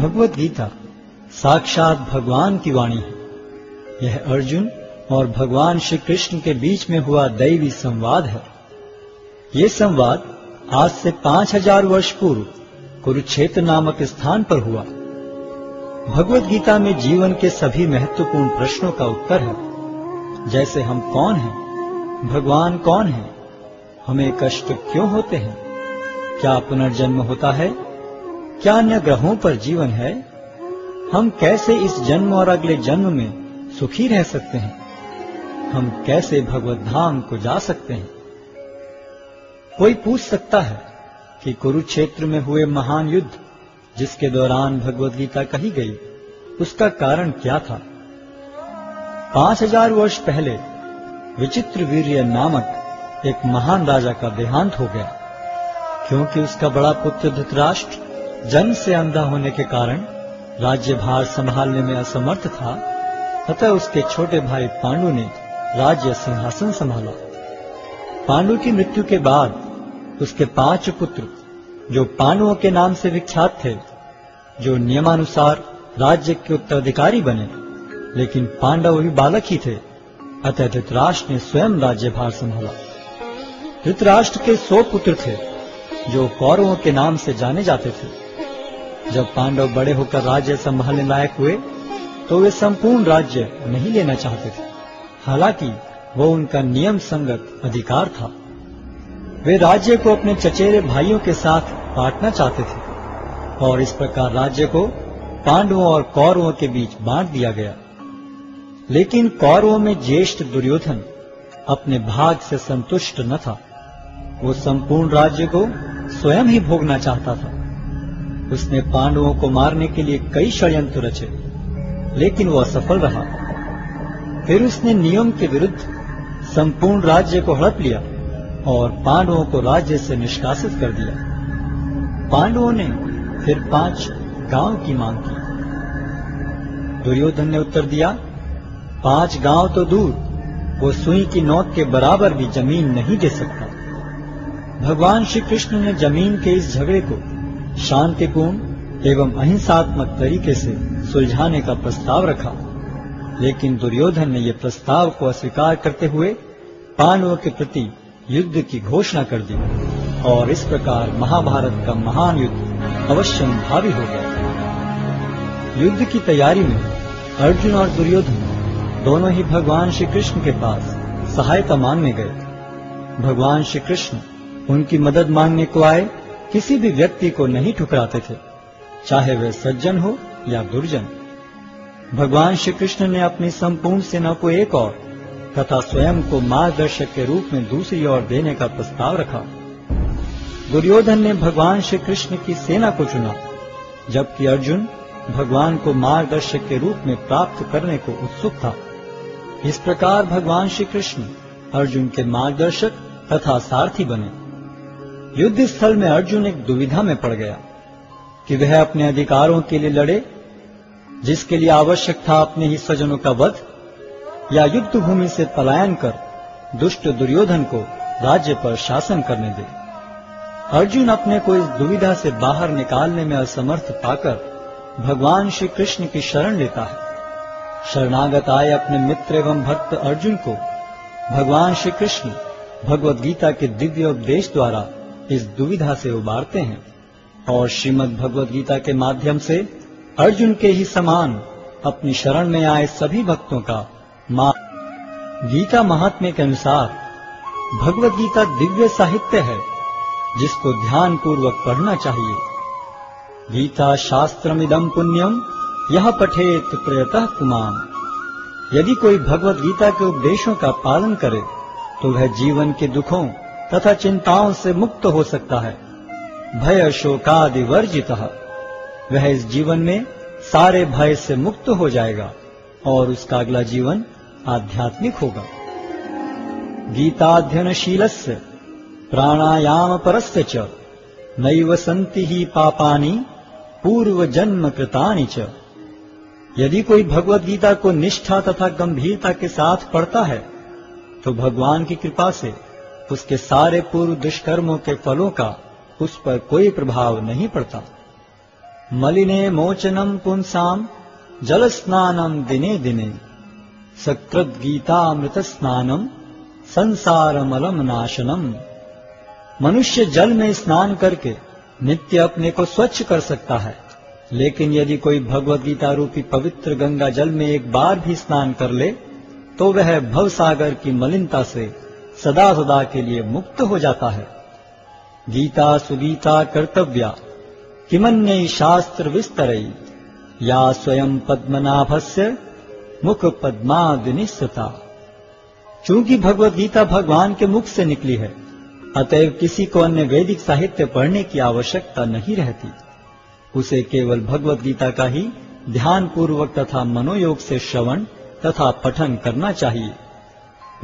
भगवत गीता साक्षात भगवान की वाणी है। यह अर्जुन और भगवान श्री कृष्ण के बीच में हुआ दैवी संवाद है। ये संवाद आज से 5000 वर्ष पूर्व कुरुक्षेत्र नामक स्थान पर हुआ। भगवत गीता में जीवन के सभी महत्वपूर्ण प्रश्नों का उत्तर है, जैसे हम कौन हैं, भगवान कौन है, हमें कष्ट क्यों होते हैं, क्या पुनर्जन्म होता है, क्या अन्य ग्रहों पर जीवन है, हम कैसे इस जन्म और अगले जन्म में सुखी रह सकते हैं, हम कैसे भगवत धाम को जा सकते हैं। कोई पूछ सकता है कि कुरुक्षेत्र में हुए महान युद्ध जिसके दौरान भगवत गीता कही गई, उसका कारण क्या था। 5000 वर्ष पहले विचित्रवीर्य नामक एक महान राजा का देहांत हो गया। क्योंकि उसका बड़ा पुत्र धृतराष्ट्र जन्म से अंधा होने के कारण राज्यभार संभालने में असमर्थ था, अतः उसके छोटे भाई पांडु ने राज्य सिंहासन संभाला। पांडु की मृत्यु के बाद उसके 5 पुत्र, जो पांडवों के नाम से विख्यात थे, जो नियमानुसार राज्य के उत्तराधिकारी बने, लेकिन पांडव भी बालक ही थे, अतः धृतराष्ट्र ने स्वयं राज्यभार संभाला। धृतराष्ट्र के 100 पुत्र थे, जो कौरवों के नाम से जाने जाते थे। जब पांडव बड़े होकर राज्य संभालने लायक हुए, तो वे संपूर्ण राज्य नहीं लेना चाहते थे, हालांकि वो उनका नियम संगत अधिकार था। वे राज्य को अपने चचेरे भाइयों के साथ बांटना चाहते थे और इस प्रकार राज्य को पांडवों और कौरवों के बीच बांट दिया गया। लेकिन कौरवों में ज्येष्ठ दुर्योधन अपने भाग से संतुष्ट न था। वो संपूर्ण राज्य को स्वयं ही भोगना चाहता था। उसने पांडवों को मारने के लिए कई षड्यंत्र रचे, लेकिन वो असफल रहा। फिर उसने नियम के विरुद्ध संपूर्ण राज्य को हड़प लिया और पांडवों को राज्य से निष्कासित कर दिया। पांडवों ने फिर 5 गांव की मांग की। दुर्योधन ने उत्तर दिया, 5 गांव तो दूर, वो सुई की नोक के बराबर भी जमीन नहीं दे सकता। भगवान श्री कृष्ण ने जमीन के इस झगड़े को शांतिपूर्ण एवं अहिंसात्मक तरीके से सुलझाने का प्रस्ताव रखा, लेकिन दुर्योधन ने यह प्रस्ताव को अस्वीकार करते हुए पांडवों के प्रति युद्ध की घोषणा कर दी और इस प्रकार महाभारत का महान युद्ध अवश्यंभावी हो गया। युद्ध की तैयारी में अर्जुन और दुर्योधन दोनों ही भगवान श्री कृष्ण के पास सहायता मांगने गए। भगवान श्री कृष्ण उनकी मदद मांगने को आए किसी भी व्यक्ति को नहीं ठुकराते थे, चाहे वह सज्जन हो या दुर्जन। भगवान श्री कृष्ण ने अपनी संपूर्ण सेना को एक ओर तथा स्वयं को मार्गदर्शक के रूप में दूसरी ओर देने का प्रस्ताव रखा। दुर्योधन ने भगवान श्री कृष्ण की सेना को चुना, जबकि अर्जुन भगवान को मार्गदर्शक के रूप में प्राप्त करने को उत्सुक था। इस प्रकार भगवान श्री कृष्ण अर्जुन के मार्गदर्शक तथा सारथी बने। युद्ध स्थल में अर्जुन एक दुविधा में पड़ गया कि वह अपने अधिकारों के लिए लड़े, जिसके लिए आवश्यक था अपने ही स्वजनों का वध, या युद्ध भूमि से पलायन कर दुष्ट दुर्योधन को राज्य पर शासन करने दे। अर्जुन अपने को इस दुविधा से बाहर निकालने में असमर्थ पाकर भगवान श्री कृष्ण की शरण लेता है। शरणागत आए अपने मित्र एवं भक्त अर्जुन को भगवान श्री कृष्ण भगवत गीता के दिव्य उपदेश द्वारा इस दुविधा से उबारते हैं और श्रीमद् भगवत गीता के माध्यम से अर्जुन के ही समान अपनी शरण में आए सभी भक्तों का गीता महात्म्य के अनुसार भगवत गीता दिव्य साहित्य है, जिसको ध्यान पूर्वक पढ़ना चाहिए। गीता शास्त्रमिदं पुण्यम यह पठेत प्रयतः पुमान्। यदि कोई भगवत गीता के उपदेशों का पालन करे तो वह जीवन के दुखों तथा चिंताओं से मुक्त हो सकता है। भय शोकादि वर्जितः, वह इस जीवन में सारे भय से मुक्त हो जाएगा और उसका अगला जीवन आध्यात्मिक होगा। गीताध्ययनशीलस्य प्राणायाम परस्य च नैव सन्ति ही पापानि पूर्व जन्म कृतानि च। यदि कोई भगवत गीता को निष्ठा तथा गंभीरता के साथ पढ़ता है तो भगवान की कृपा से उसके सारे पूर्व दुष्कर्मों के फलों का उस पर कोई प्रभाव नहीं पड़ता। मलिने मोचनम पुंसाम जल स्नानम दिने दिने सकृत गीतामृत स्नानम संसारमलम नाशनम। मनुष्य जल में स्नान करके नित्य अपने को स्वच्छ कर सकता है, लेकिन यदि कोई भगवद गीता रूपी पवित्र गंगा जल में एक बार भी स्नान कर ले तो वह भव सागर की मलिनता से सदा सदा के लिए मुक्त हो जाता है। गीता सुगीता कर्तव्या किमन्यै शास्त्र विस्तरई या स्वयं पद्मनाभस्य मुख पद्मादिनिस्सता। चूंकि भगवद गीता भगवान के मुख से निकली है, अतएव किसी को अन्य वैदिक साहित्य पढ़ने की आवश्यकता नहीं रहती। उसे केवल भगवद गीता का ही ध्यान पूर्वक तथा मनोयोग से श्रवण तथा पठन करना चाहिए।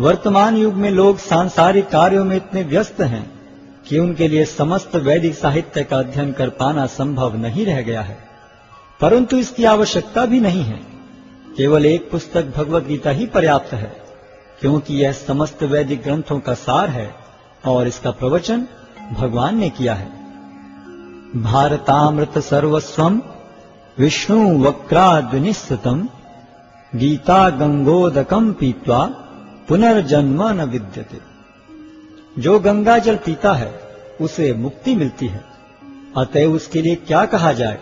वर्तमान युग में लोग सांसारिक कार्यों में इतने व्यस्त हैं कि उनके लिए समस्त वैदिक साहित्य का अध्ययन कर पाना संभव नहीं रह गया है, परंतु इसकी आवश्यकता भी नहीं है। केवल एक पुस्तक भगवद गीता ही पर्याप्त है, क्योंकि यह समस्त वैदिक ग्रंथों का सार है और इसका प्रवचन भगवान ने किया है। भारतामृत सर्वस्वम विष्णु वक्राद्विनिश्चितम गीता गंगोदकम पीत्वा पुनर्जन्म न विद्यते। जो गंगा जल पीता है उसे मुक्ति मिलती है, अतएव उसके लिए क्या कहा जाए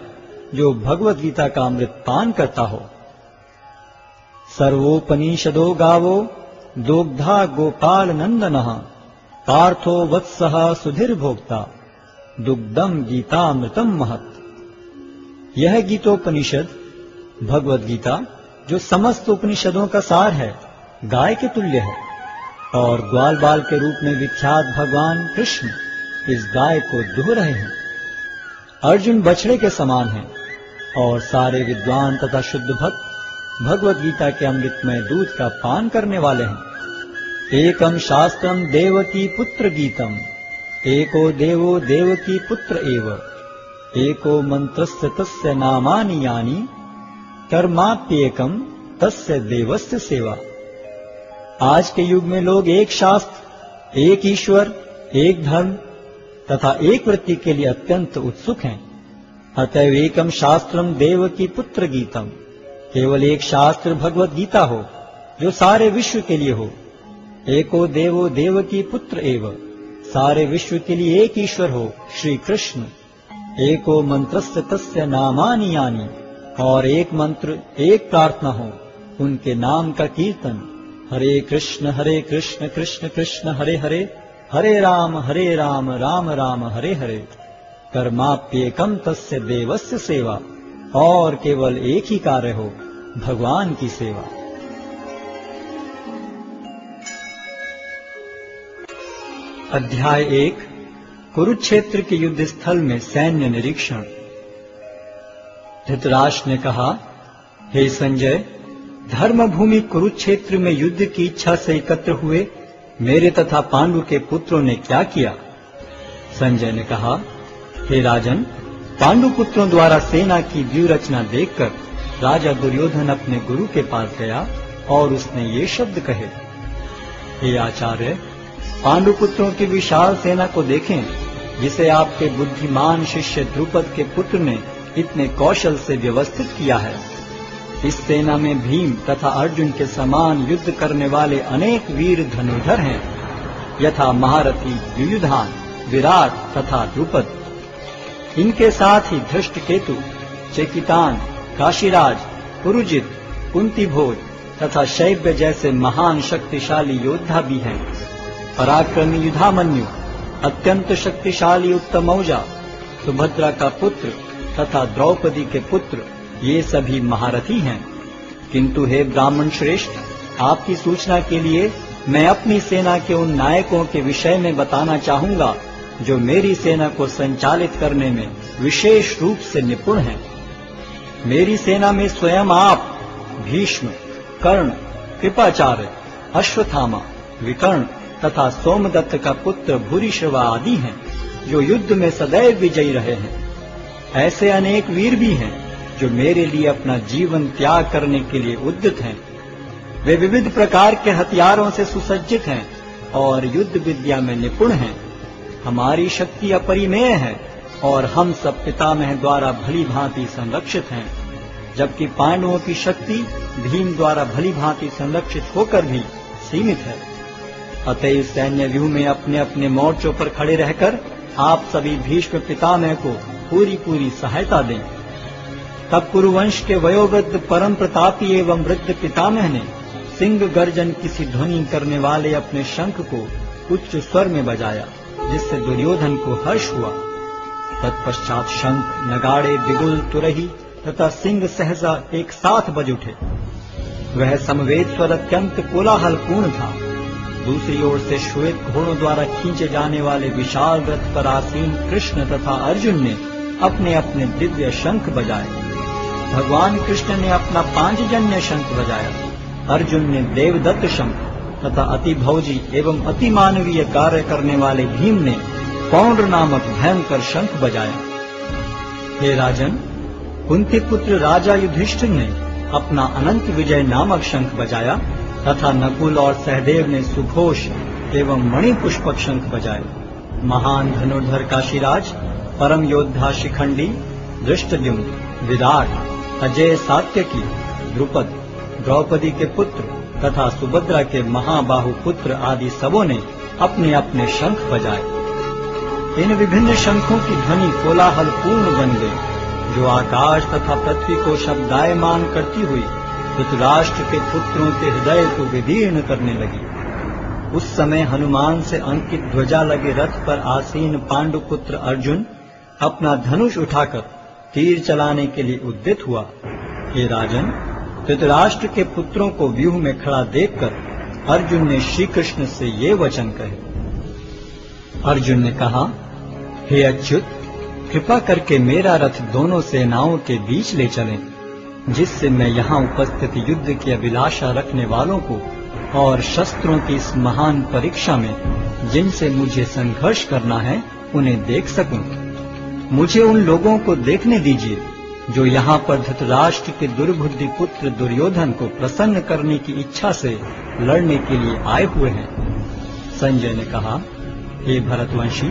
जो भगवद गीता का अमृत पान करता हो। सर्वोपनिषदो गावो दोग्धा गोपाल नंदनः पार्थो वत्सः सुधीर भोक्ता दुग्धम गीतामृतम महत्। यह गीतोपनिषद भगवद गीता जो समस्त उपनिषदों का सार है, गाय के तुल्य है और ग्वाल बाल के रूप में विख्यात भगवान कृष्ण इस गाय को दुह रहे हैं। अर्जुन बछड़े के समान है और सारे विद्वान तथा शुद्ध भक्त भगवद गीता के अमृतमय दूध का पान करने वाले हैं। एकम शास्त्रम देवकी पुत्र गीतम एको देवो देवकी पुत्र एव एको मंत्रस्य तस्य नामानि यानि कर्माप्येकम तस्य देवस्य सेवा। आज के युग में लोग एक शास्त्र, एक ईश्वर, एक धर्म तथा एक वृत्ति के लिए अत्यंत उत्सुक हैं। अतएव एकम शास्त्रम देवकी पुत्र गीतम, केवल एक शास्त्र भगवद गीता हो जो सारे विश्व के लिए हो। एको देवो देवकी पुत्र एव, सारे विश्व के लिए एक ईश्वर हो श्री कृष्ण। एको मंत्रस्य तस्य नामानि यानि, और एक मंत्र एक प्रार्थना हो उनके नाम का कीर्तन। हरे कृष्ण कृष्ण कृष्ण हरे हरे, हरे राम राम राम हरे हरे। कर्माप्येकम तस्य देवस्य सेवा, और केवल एक ही कार्य हो, भगवान की सेवा। अध्याय 1 कुरुक्षेत्र के युद्ध स्थल में सैन्य निरीक्षण। धृतराष्ट्र ने कहा, हे संजय, धर्मभूमि कुरुक्षेत्र में युद्ध की इच्छा से एकत्र हुए मेरे तथा पांडु के पुत्रों ने क्या किया? संजय ने कहा, हे राजन, पांडु पुत्रों द्वारा सेना की व्यूह रचना देखकर राजा दुर्योधन अपने गुरु के पास गया और उसने ये शब्द कहे, हे आचार्य, पांडु पुत्रों की विशाल सेना को देखें, जिसे आपके बुद्धिमान शिष्य द्रुपद के पुत्र ने इतने कौशल से व्यवस्थित किया है। इस सेना में भीम तथा अर्जुन के समान युद्ध करने वाले अनेक वीर धनुर्धर हैं, यथा महारथी युयुधान, विराट तथा द्रुपद। इनके साथ ही धृष्टकेतु, चेकितान, काशीराज, पुरुजित, कुंतीभोज तथा शैब्य जैसे महान शक्तिशाली योद्धा भी हैं। पराक्रमी युधामन्यु, अत्यंत शक्तिशाली उत्तमौजा, सुभद्रा का पुत्र तथा द्रौपदी के पुत्र, ये सभी महारथी हैं। किंतु हे ब्राह्मण श्रेष्ठ, आपकी सूचना के लिए मैं अपनी सेना के उन नायकों के विषय में बताना चाहूंगा जो मेरी सेना को संचालित करने में विशेष रूप से निपुण हैं। मेरी सेना में स्वयं आप, भीष्म, कर्ण, कृपाचार्य, अश्वत्थामा, विकर्ण तथा सोमदत्त का पुत्र भूरिश्रवा आदि हैं, जो युद्ध में सदैव विजयी रहे हैं। ऐसे अनेक वीर भी हैं जो मेरे लिए अपना जीवन त्याग करने के लिए उद्यत हैं। वे विविध प्रकार के हथियारों से सुसज्जित हैं और युद्ध विद्या में निपुण हैं। हमारी शक्ति अपरिमेय है और हम सब पितामह द्वारा भली भांति संरक्षित हैं, जबकि पांडवों की शक्ति भीम द्वारा भली भांति संरक्षित होकर भी सीमित है। अतएव सैन्य व्यूह में अपने अपने मोर्चों पर खड़े रहकर आप सभी भीष्म पितामह को पूरी सहायता दें। तब कुरुवंश के वयोवृद्ध परम प्रतापी एवं वृद्ध पितामह ने सिंह गर्जन किसी ध्वनि करने वाले अपने शंख को उच्च स्वर में बजाया, जिससे दुर्योधन को हर्ष हुआ। तत्पश्चात शंख, नगाड़े, बिगुल, तुरही तथा सिंह सहसा एक साथ बज उठे। वह समवेत स्वर अत्यंत कोलाहलपूर्ण था। दूसरी ओर से श्वेत घोड़ों द्वारा खींचे जाने वाले विशाल रथ पर आसीन कृष्ण तथा अर्जुन ने अपने अपने दिव्य शंख बजाए। भगवान कृष्ण ने अपना पांचजन्य शंख बजाया, अर्जुन ने देवदत्त शंख तथा अति भौजी एवं अति मानवीय कार्य करने वाले भीम ने पौंड्र नामक भयंकर शंख बजाया। हे राजन, कुंती पुत्र राजा युधिष्ठिर ने अपना अनंत विजय नामक शंख बजाया तथा नकुल और सहदेव ने सुघोष एवं मणिपुष्पक शंख बजाए। महान धनुर्धर काशीराज, परम योद्धा शिखंडी, धृष्टद्युम्न, विराट, अजय सात्यकी, द्रुपद, द्रौपदी के पुत्र तथा सुभद्रा के महाबाहु पुत्र आदि सबों ने अपने अपने शंख बजाए। इन विभिन्न शंखों की ध्वनि कोलाहलपूर्ण बन गई, जो आकाश तथा पृथ्वी को शब्दायमान करती हुई धृतराष्ट्र के पुत्रों के हृदय को विदीर्ण करने लगी। उस समय हनुमान से अंकित ध्वजा लगे रथ पर आसीन पांडुपुत्र अर्जुन अपना धनुष उठाकर तीर चलाने के लिए उद्यत हुआ। हे राजन, धृतराष्ट्र के पुत्रों को व्यूह में खड़ा देखकर अर्जुन ने श्री कृष्ण से ये वचन कहे। अर्जुन ने कहा, हे अच्युत, कृपा करके मेरा रथ दोनों सेनाओं के बीच ले चलें, जिससे मैं यहाँ उपस्थित युद्ध की अभिलाषा रखने वालों को और शस्त्रों की इस महान परीक्षा में जिनसे मुझे संघर्ष करना है उन्हें देख सकूं। मुझे उन लोगों को देखने दीजिए जो यहाँ पर धृतराष्ट्र के दुर्बुद्धि पुत्र दुर्योधन को प्रसन्न करने की इच्छा से लड़ने के लिए आए हुए हैं। संजय ने कहा, हे भरतवंशी,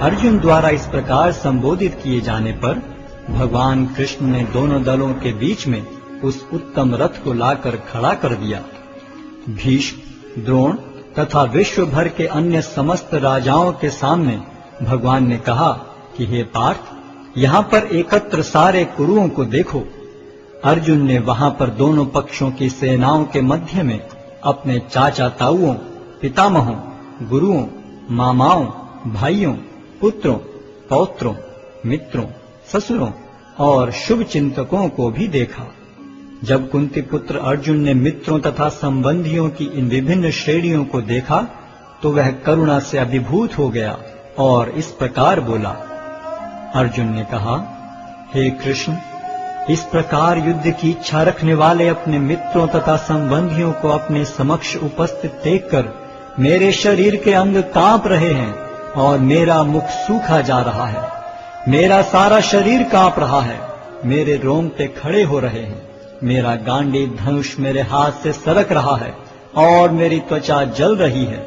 अर्जुन द्वारा इस प्रकार संबोधित किए जाने पर भगवान कृष्ण ने दोनों दलों के बीच में उस उत्तम रथ को लाकर खड़ा कर दिया। भीष्म, द्रोण तथा विश्व भर के अन्य समस्त राजाओं के सामने भगवान ने कहा कि हे पार्थ, यहाँ पर एकत्र सारे कुरुओं को देखो। अर्जुन ने वहां पर दोनों पक्षों की सेनाओं के मध्य में अपने चाचा ताऊओं, पितामहों, गुरुओं, मामाओं, भाइयों, पुत्रों, पौत्रों, मित्रों, ससुरों और शुभ चिंतकों को भी देखा। जब कुंती पुत्र अर्जुन ने मित्रों तथा संबंधियों की इन विभिन्न श्रेणियों को देखा तो वह करुणा से अभिभूत हो गया और इस प्रकार बोला। अर्जुन ने कहा, हे कृष्ण, इस प्रकार युद्ध की इच्छा रखने वाले अपने मित्रों तथा संबंधियों को अपने समक्ष उपस्थित देखकर मेरे शरीर के अंग कांप रहे हैं और मेरा मुख सूखा जा रहा है। मेरा सारा शरीर कांप रहा है, मेरे रोंगटे खड़े हो रहे हैं, मेरा गांडीव धनुष मेरे हाथ से सरक रहा है और मेरी त्वचा जल रही है।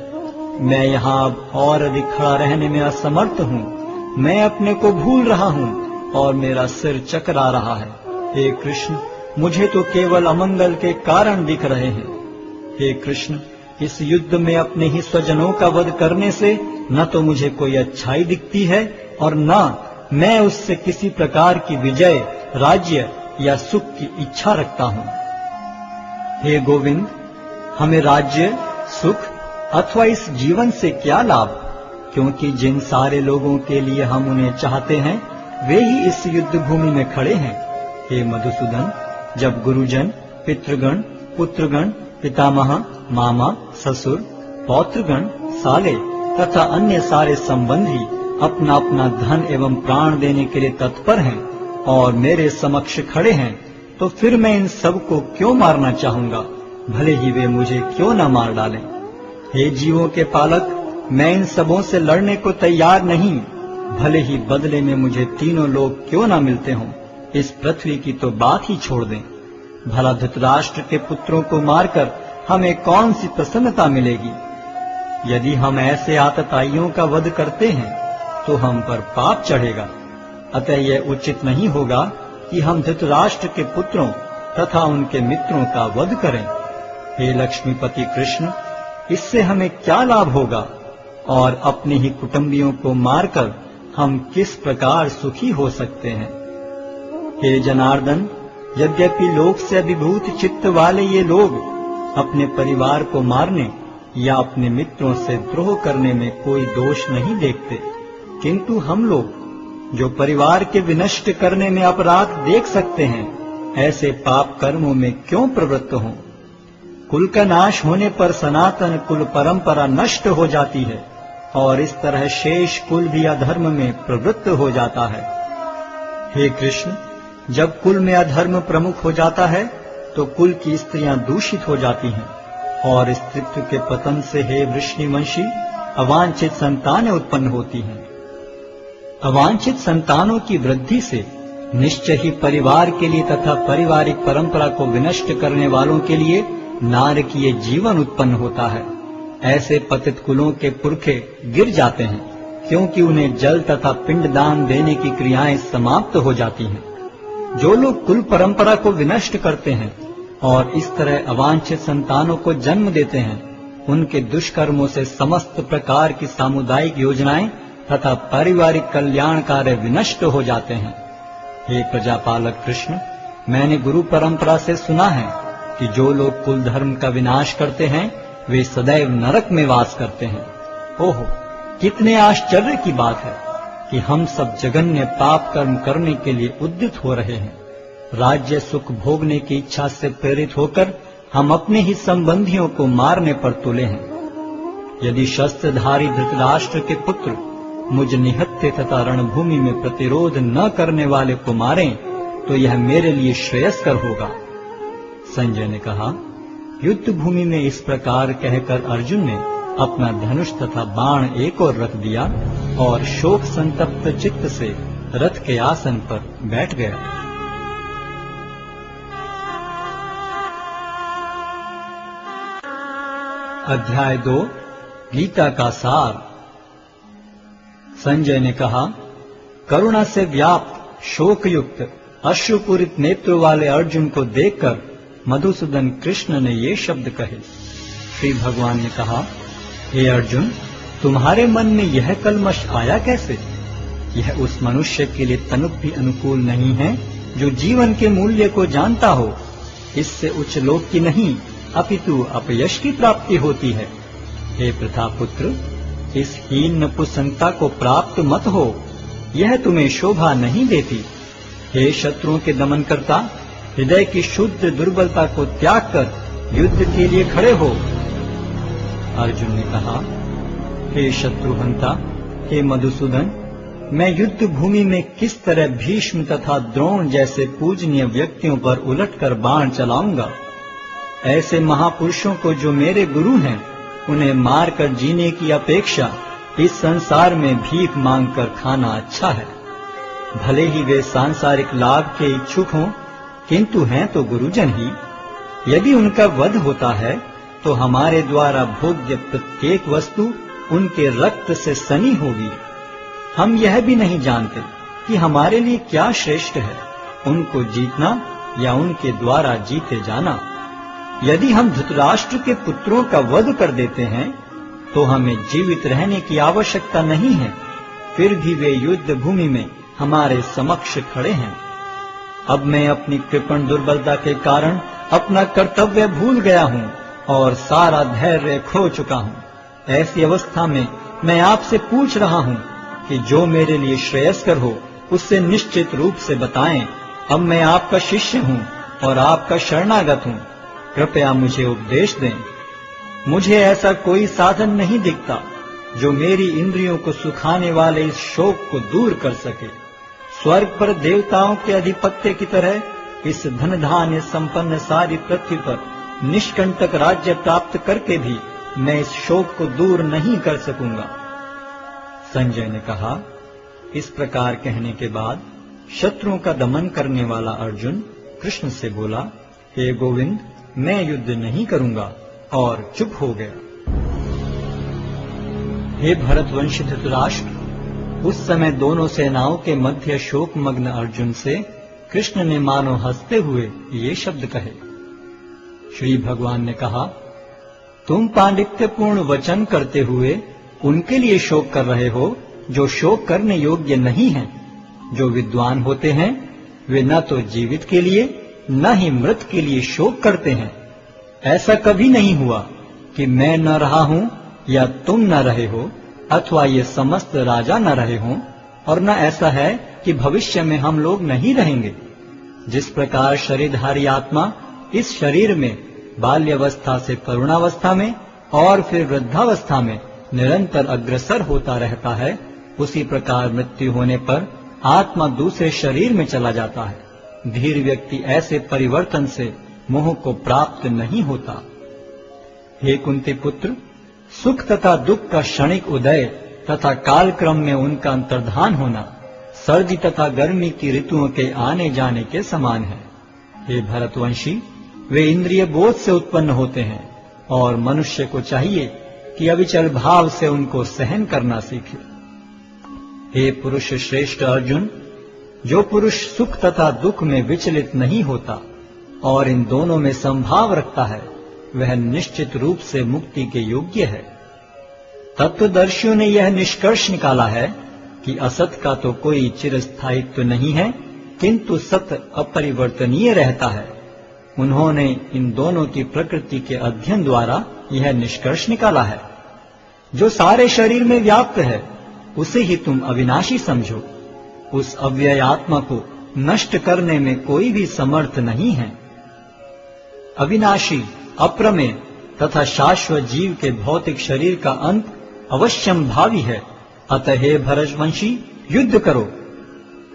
मैं यहाँ अब और अधिक खड़ा रहने में असमर्थ हूँ। मैं अपने को भूल रहा हूँ और मेरा सिर चकरा रहा है। हे कृष्ण, मुझे तो केवल अमंगल के कारण दिख रहे हैं। हे कृष्ण, इस युद्ध में अपने ही स्वजनों का वध करने से न तो मुझे कोई अच्छाई दिखती है और न मैं उससे किसी प्रकार की विजय, राज्य या सुख की इच्छा रखता हूँ। हे गोविंद, हमें राज्य, सुख अथवा इस जीवन से क्या लाभ, क्योंकि जिन सारे लोगों के लिए हम उन्हें चाहते हैं वे ही इस युद्ध भूमि में खड़े हैं। हे मधुसूदन, जब गुरुजन, पितृगण, पुत्रगण, पितामह, मामा, ससुर, पौत्रगण, साले तथा अन्य सारे संबंधी अपना अपना धन एवं प्राण देने के लिए तत्पर हैं और मेरे समक्ष खड़े हैं, तो फिर मैं इन सब को क्यों मारना चाहूंगा, भले ही वे मुझे क्यों न मार डालें। हे जीवों के पालक, मैं इन सबों से लड़ने को तैयार नहीं, भले ही बदले में मुझे तीनों लोग क्यों न मिलते हों। इस पृथ्वी की तो बात ही छोड़ दें। भला धृतराष्ट्र के पुत्रों को मारकर हमें कौन सी प्रसन्नता मिलेगी। यदि हम ऐसे आतताइयों का वध करते हैं तो हम पर पाप चढ़ेगा अतः यह उचित नहीं होगा कि हम धृतराष्ट्र के पुत्रों तथा उनके मित्रों का वध करें। हे लक्ष्मीपति कृष्ण, इससे हमें क्या लाभ होगा और अपने ही कुटुंबियों को मारकर हम किस प्रकार सुखी हो सकते हैं। हे जनार्दन, यद्यपि लोक से अभिभूत चित्त वाले ये लोग अपने परिवार को मारने या अपने मित्रों से द्रोह करने में कोई दोष नहीं देखते, किंतु हम लोग जो परिवार के विनष्ट करने में अपराध देख सकते हैं, ऐसे पाप कर्मों में क्यों प्रवृत्त हों। कुल का नाश होने पर सनातन कुल परंपरा नष्ट हो जाती है और इस तरह शेष कुल भी अधर्म में प्रवृत्त हो जाता है। हे कृष्ण, जब कुल में अधर्म प्रमुख हो जाता है तो कुल की स्त्रियां दूषित हो जाती हैं और स्त्रीत्व के पतन से हे वृष्णिवंशी अवांछित संतानें उत्पन्न होती हैं। अवांछित संतानों की वृद्धि से निश्चय ही परिवार के लिए तथा पारिवारिक परंपरा को विनष्ट करने वालों के लिए नारकीय जीवन उत्पन्न होता है। ऐसे पतित कुलों के पुरखे गिर जाते हैं, क्योंकि उन्हें जल तथा पिंडदान देने की क्रियाएं समाप्त हो जाती हैं। जो लोग कुल परंपरा को विनष्ट करते हैं और इस तरह अवांछित संतानों को जन्म देते हैं, उनके दुष्कर्मों से समस्त प्रकार की सामुदायिक योजनाएं तथा पारिवारिक कल्याण कार्य विनष्ट हो जाते हैं। हे प्रजापालक कृष्ण, मैंने गुरु परंपरा से सुना है कि जो लोग कुल धर्म का विनाश करते हैं वे सदैव नरक में वास करते हैं। ओहो, कितने आश्चर्य की बात है कि हम सब जघन्य पाप कर्म करने के लिए उद्यत हो रहे हैं। राज्य सुख भोगने की इच्छा से प्रेरित होकर हम अपने ही संबंधियों को मारने पर तुले हैं। यदि शस्त्रधारी धृतराष्ट्र के पुत्र मुझ निहत्थे तथा रणभूमि में प्रतिरोध न करने वाले को मारें तो यह मेरे लिए श्रेयस्कर होगा। संजय ने कहा, युद्ध भूमि में इस प्रकार कहकर अर्जुन ने अपना धनुष तथा बाण एक ओर रख दिया और शोक संतप्त चित्त से रथ के आसन पर बैठ गया। अध्याय 2 गीता का सार। संजय ने कहा, करुणा से व्याप्त शोकयुक्त अश्रुपूरित नेत्रों वाले अर्जुन को देखकर मधुसूदन कृष्ण ने ये शब्द कहे। श्री भगवान ने कहा, हे अर्जुन, तुम्हारे मन में यह कलमश आया कैसे? यह उस मनुष्य के लिए तनिक भी अनुकूल नहीं है जो जीवन के मूल्य को जानता हो। इससे उच्च लोक की नहीं अपितु अपयश की प्राप्ति होती है। हे प्रतापुत्र, इस हीन नपुंसकता को प्राप्त मत हो, यह तुम्हें शोभा नहीं देती। हे शत्रुओं के दमन करता, हृदय की शुद्ध दुर्बलता को त्याग कर युद्ध के लिए खड़े हो। अर्जुन ने कहा, हे शत्रुहंता, हे मधुसूदन, मैं युद्ध भूमि में किस तरह भीष्म तथा द्रोण जैसे पूजनीय व्यक्तियों पर उलटकर बाण चलाऊंगा। ऐसे महापुरुषों को जो मेरे गुरु हैं, उन्हें मारकर जीने की अपेक्षा इस संसार में भीख मांगकर खाना अच्छा है। भले ही वे सांसारिक लाभ के इच्छुक हों, किंतु हैं तो गुरुजन ही। यदि उनका वध होता है तो हमारे द्वारा भोग्य प्रत्येक वस्तु उनके रक्त से सनी होगी। हम यह भी नहीं जानते कि हमारे लिए क्या श्रेष्ठ है, उनको जीतना या उनके द्वारा जीते जाना। यदि हम धृतराष्ट्र के पुत्रों का वध कर देते हैं तो हमें जीवित रहने की आवश्यकता नहीं है, फिर भी वे युद्ध भूमि में हमारे समक्ष खड़े हैं। अब मैं अपनी कृपण दुर्बलता के कारण अपना कर्तव्य भूल गया हूँ और सारा धैर्य खो चुका हूँ। ऐसी अवस्था में मैं आपसे पूछ रहा हूँ कि जो मेरे लिए श्रेयस्कर हो उससे निश्चित रूप से बताएं। अब मैं आपका शिष्य हूँ और आपका शरणागत हूँ, कृपया मुझे उपदेश दें। मुझे ऐसा कोई साधन नहीं दिखता जो मेरी इंद्रियों को सुखाने वाले इस शोक को दूर कर सके। स्वर्ग पर देवताओं के अधिपत्य की तरह इस धन धान्य संपन्न सारी पृथ्वी पर निष्कंटक राज्य प्राप्त करके भी मैं इस शोक को दूर नहीं कर सकूंगा। संजय ने कहा, इस प्रकार कहने के बाद शत्रुओं का दमन करने वाला अर्जुन कृष्ण से बोला, हे गोविंद, मैं युद्ध नहीं करूंगा, और चुप हो गया। हे भरतवंशी धृतराष्ट्र, उस समय दोनों सेनाओं के मध्य शोकमग्न अर्जुन से कृष्ण ने मानो हंसते हुए ये शब्द कहे। श्री भगवान ने कहा, तुम पांडित्यपूर्ण वचन करते हुए उनके लिए शोक कर रहे हो जो शोक करने योग्य नहीं हैं। जो विद्वान होते हैं वे न तो जीवित के लिए न ही मृत के लिए शोक करते हैं। ऐसा कभी नहीं हुआ कि मैं न रहा हूं या तुम न रहे हो, अथवा ये समस्त राजा न रहे हों, और न ऐसा है कि भविष्य में हम लोग नहीं रहेंगे। जिस प्रकार शरीरधारी आत्मा इस शरीर में बाल्यावस्था से तरुणावस्था में और फिर वृद्धावस्था में निरंतर अग्रसर होता रहता है, उसी प्रकार मृत्यु होने पर आत्मा दूसरे शरीर में चला जाता है। धीर व्यक्ति ऐसे परिवर्तन से मोह को प्राप्त नहीं होता। हे कुंती पुत्र, सुख तथा दुख का क्षणिक उदय तथा कालक्रम में उनका अंतर्धान होना सर्दी तथा गर्मी की ऋतुओं के आने जाने के समान है। हे भरतवंशी, वे इंद्रिय बोध से उत्पन्न होते हैं और मनुष्य को चाहिए कि अविचल भाव से उनको सहन करना सीखे। हे पुरुष श्रेष्ठ अर्जुन, जो पुरुष सुख तथा दुख में विचलित नहीं होता और इन दोनों में संभाव रखता है, वह निश्चित रूप से मुक्ति के योग्य है। तत्वदर्शियों ने यह निष्कर्ष निकाला है कि असत का तो कोई चिरस्थायित्व नहीं है, किंतु सत अपरिवर्तनीय रहता है। उन्होंने इन दोनों की प्रकृति के अध्ययन द्वारा यह निष्कर्ष निकाला है। जो सारे शरीर में व्याप्त है उसे ही तुम अविनाशी समझो। उस अव्यय आत्मा को नष्ट करने में कोई भी समर्थ नहीं है। अविनाशी, अप्रमेय तथा शाश्वत जीव के भौतिक शरीर का अंत अवश्यम भावी है। अतः हे भरतवंशी, युद्ध करो।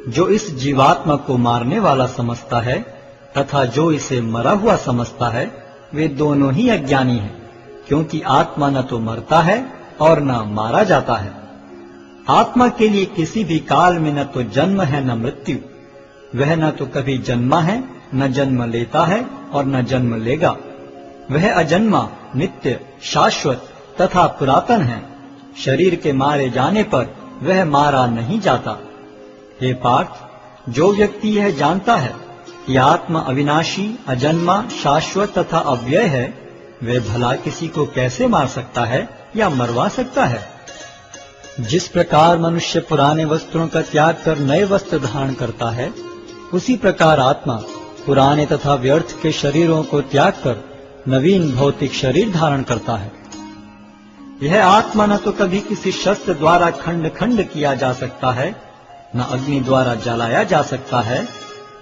जो इस जीवात्मा को मारने वाला समझता है तथा जो इसे मरा हुआ समझता है, वे दोनों ही अज्ञानी हैं, क्योंकि आत्मा न तो मरता है और न मारा जाता है। आत्मा के लिए किसी भी काल में न तो जन्म है न मृत्यु। वह न तो कभी जन्मा है, न जन्म लेता है और न जन्म लेगा। वह अजन्मा, नित्य, शाश्वत तथा पुरातन है। शरीर के मारे जाने पर वह मारा नहीं जाता। हे पार्थ, जो व्यक्ति यह जानता है कि आत्मा अविनाशी, अजन्मा, शाश्वत तथा अव्यय है, वह भला किसी को कैसे मार सकता है या मरवा सकता है। जिस प्रकार मनुष्य पुराने वस्त्रों का त्याग कर नए वस्त्र धारण करता है, उसी प्रकार आत्मा पुराने तथा व्यर्थ के शरीरों को त्याग कर नवीन भौतिक शरीर धारण करता है। यह आत्मा न तो कभी किसी शस्त्र द्वारा खंड खंड किया जा सकता है, न अग्नि द्वारा जलाया जा सकता है,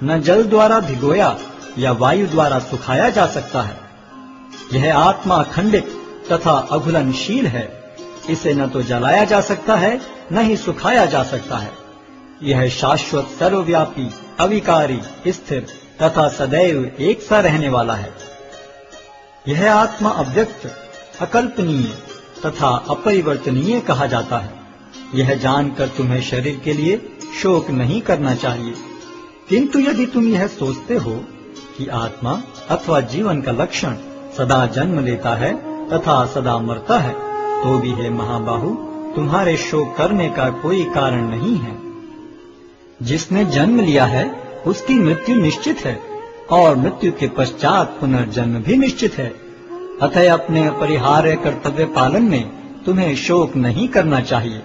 न जल द्वारा भिगोया या वायु द्वारा सुखाया जा सकता है। यह आत्मा अखंडित तथा अघुलनशील है। इसे न तो जलाया जा सकता है, न ही सुखाया जा सकता है। यह शाश्वत, सर्वव्यापी, अविकारी, स्थिर तथा सदैव एक सा रहने वाला है। यह आत्मा अव्यक्त, अकल्पनीय तथा अपरिवर्तनीय कहा जाता है। यह जानकर तुम्हें शरीर के लिए शोक नहीं करना चाहिए। किंतु यदि तुम यह सोचते हो कि आत्मा अथवा जीवन का लक्षण सदा जन्म लेता है तथा सदा मरता है, तो भी हे महाबाहु, तुम्हारे शोक करने का कोई कारण नहीं है। जिसने जन्म लिया है उसकी मृत्यु निश्चित है और मृत्यु के पश्चात पुनर्जन्म भी निश्चित है। अतः अपने अपरिहार्य कर्तव्य पालन में तुम्हें शोक नहीं करना चाहिए।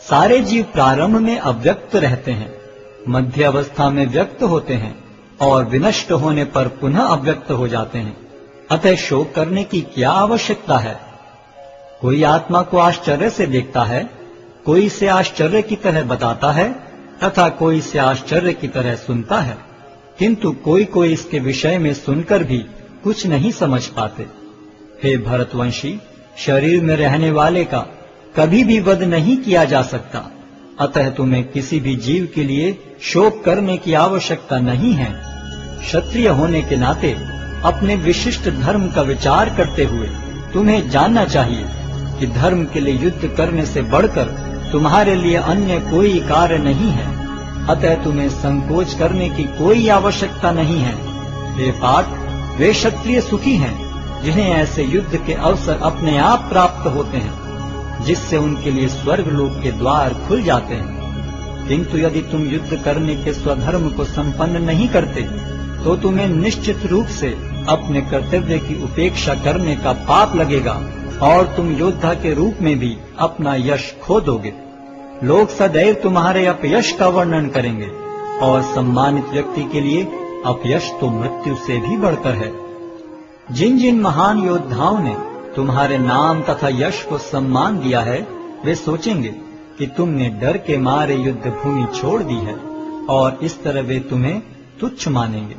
सारे जीव प्रारंभ में अव्यक्त रहते हैं, मध्य अवस्था में व्यक्त होते हैं और विनष्ट होने पर पुनः अव्यक्त हो जाते हैं। अतः शोक करने की क्या आवश्यकता है। कोई आत्मा को आश्चर्य से देखता है, कोई इसे आश्चर्य की तरह बताता है तथा कोई इसे आश्चर्य की तरह सुनता है, किंतु कोई कोई इसके विषय में सुनकर भी कुछ नहीं समझ पाते। हे भरतवंशी, शरीर में रहने वाले का कभी भी वध नहीं किया जा सकता। अतः तुम्हें किसी भी जीव के लिए शोक करने की आवश्यकता नहीं है। क्षत्रिय होने के नाते अपने विशिष्ट धर्म का विचार करते हुए तुम्हें जानना चाहिए कि धर्म के लिए युद्ध करने से बढ़कर तुम्हारे लिए अन्य कोई कार्य नहीं है। अतः तुम्हें संकोच करने की कोई आवश्यकता नहीं है। हे पार्थ, वे क्षत्रिय सुखी हैं जिन्हें ऐसे युद्ध के अवसर अपने आप प्राप्त होते हैं। जिससे उनके लिए स्वर्ग लोक के द्वार खुल जाते हैं। किंतु यदि तुम युद्ध करने के स्वधर्म को संपन्न नहीं करते तो तुम्हें निश्चित रूप से अपने कर्तव्य की उपेक्षा करने का पाप लगेगा और तुम योद्धा के रूप में भी अपना यश खो दोगे। लोग सदैव तुम्हारे अपयश का वर्णन करेंगे और सम्मानित व्यक्ति के लिए अपयश तो मृत्यु से भी बढ़कर है। जिन जिन महान योद्धाओं ने तुम्हारे नाम तथा यश को सम्मान दिया है, वे सोचेंगे कि तुमने डर के मारे युद्ध भूमि छोड़ दी है और इस तरह वे तुम्हें तुच्छ मानेंगे।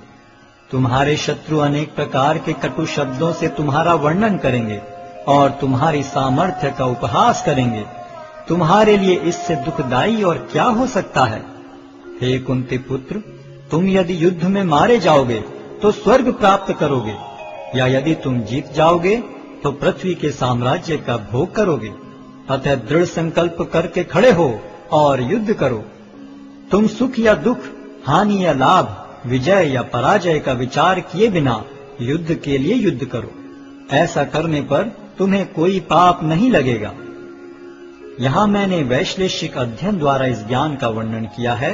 तुम्हारे शत्रु अनेक प्रकार के कटु शब्दों से तुम्हारा वर्णन करेंगे और तुम्हारी सामर्थ्य का उपहास करेंगे। तुम्हारे लिए इससे दुखदाई और क्या हो सकता है। हे कुंती पुत्र, तुम यदि युद्ध में मारे जाओगे तो स्वर्ग प्राप्त करोगे, या यदि तुम जीत जाओगे तो पृथ्वी के साम्राज्य का भोग करोगे। अतः दृढ़ संकल्प करके खड़े हो और युद्ध करो। तुम सुख या दुख, हानि या लाभ, विजय या पराजय का विचार किए बिना युद्ध के लिए युद्ध करो। ऐसा करने पर तुम्हें कोई पाप नहीं लगेगा। यहाँ मैंने वैश्लेषिक अध्ययन द्वारा इस ज्ञान का वर्णन किया है।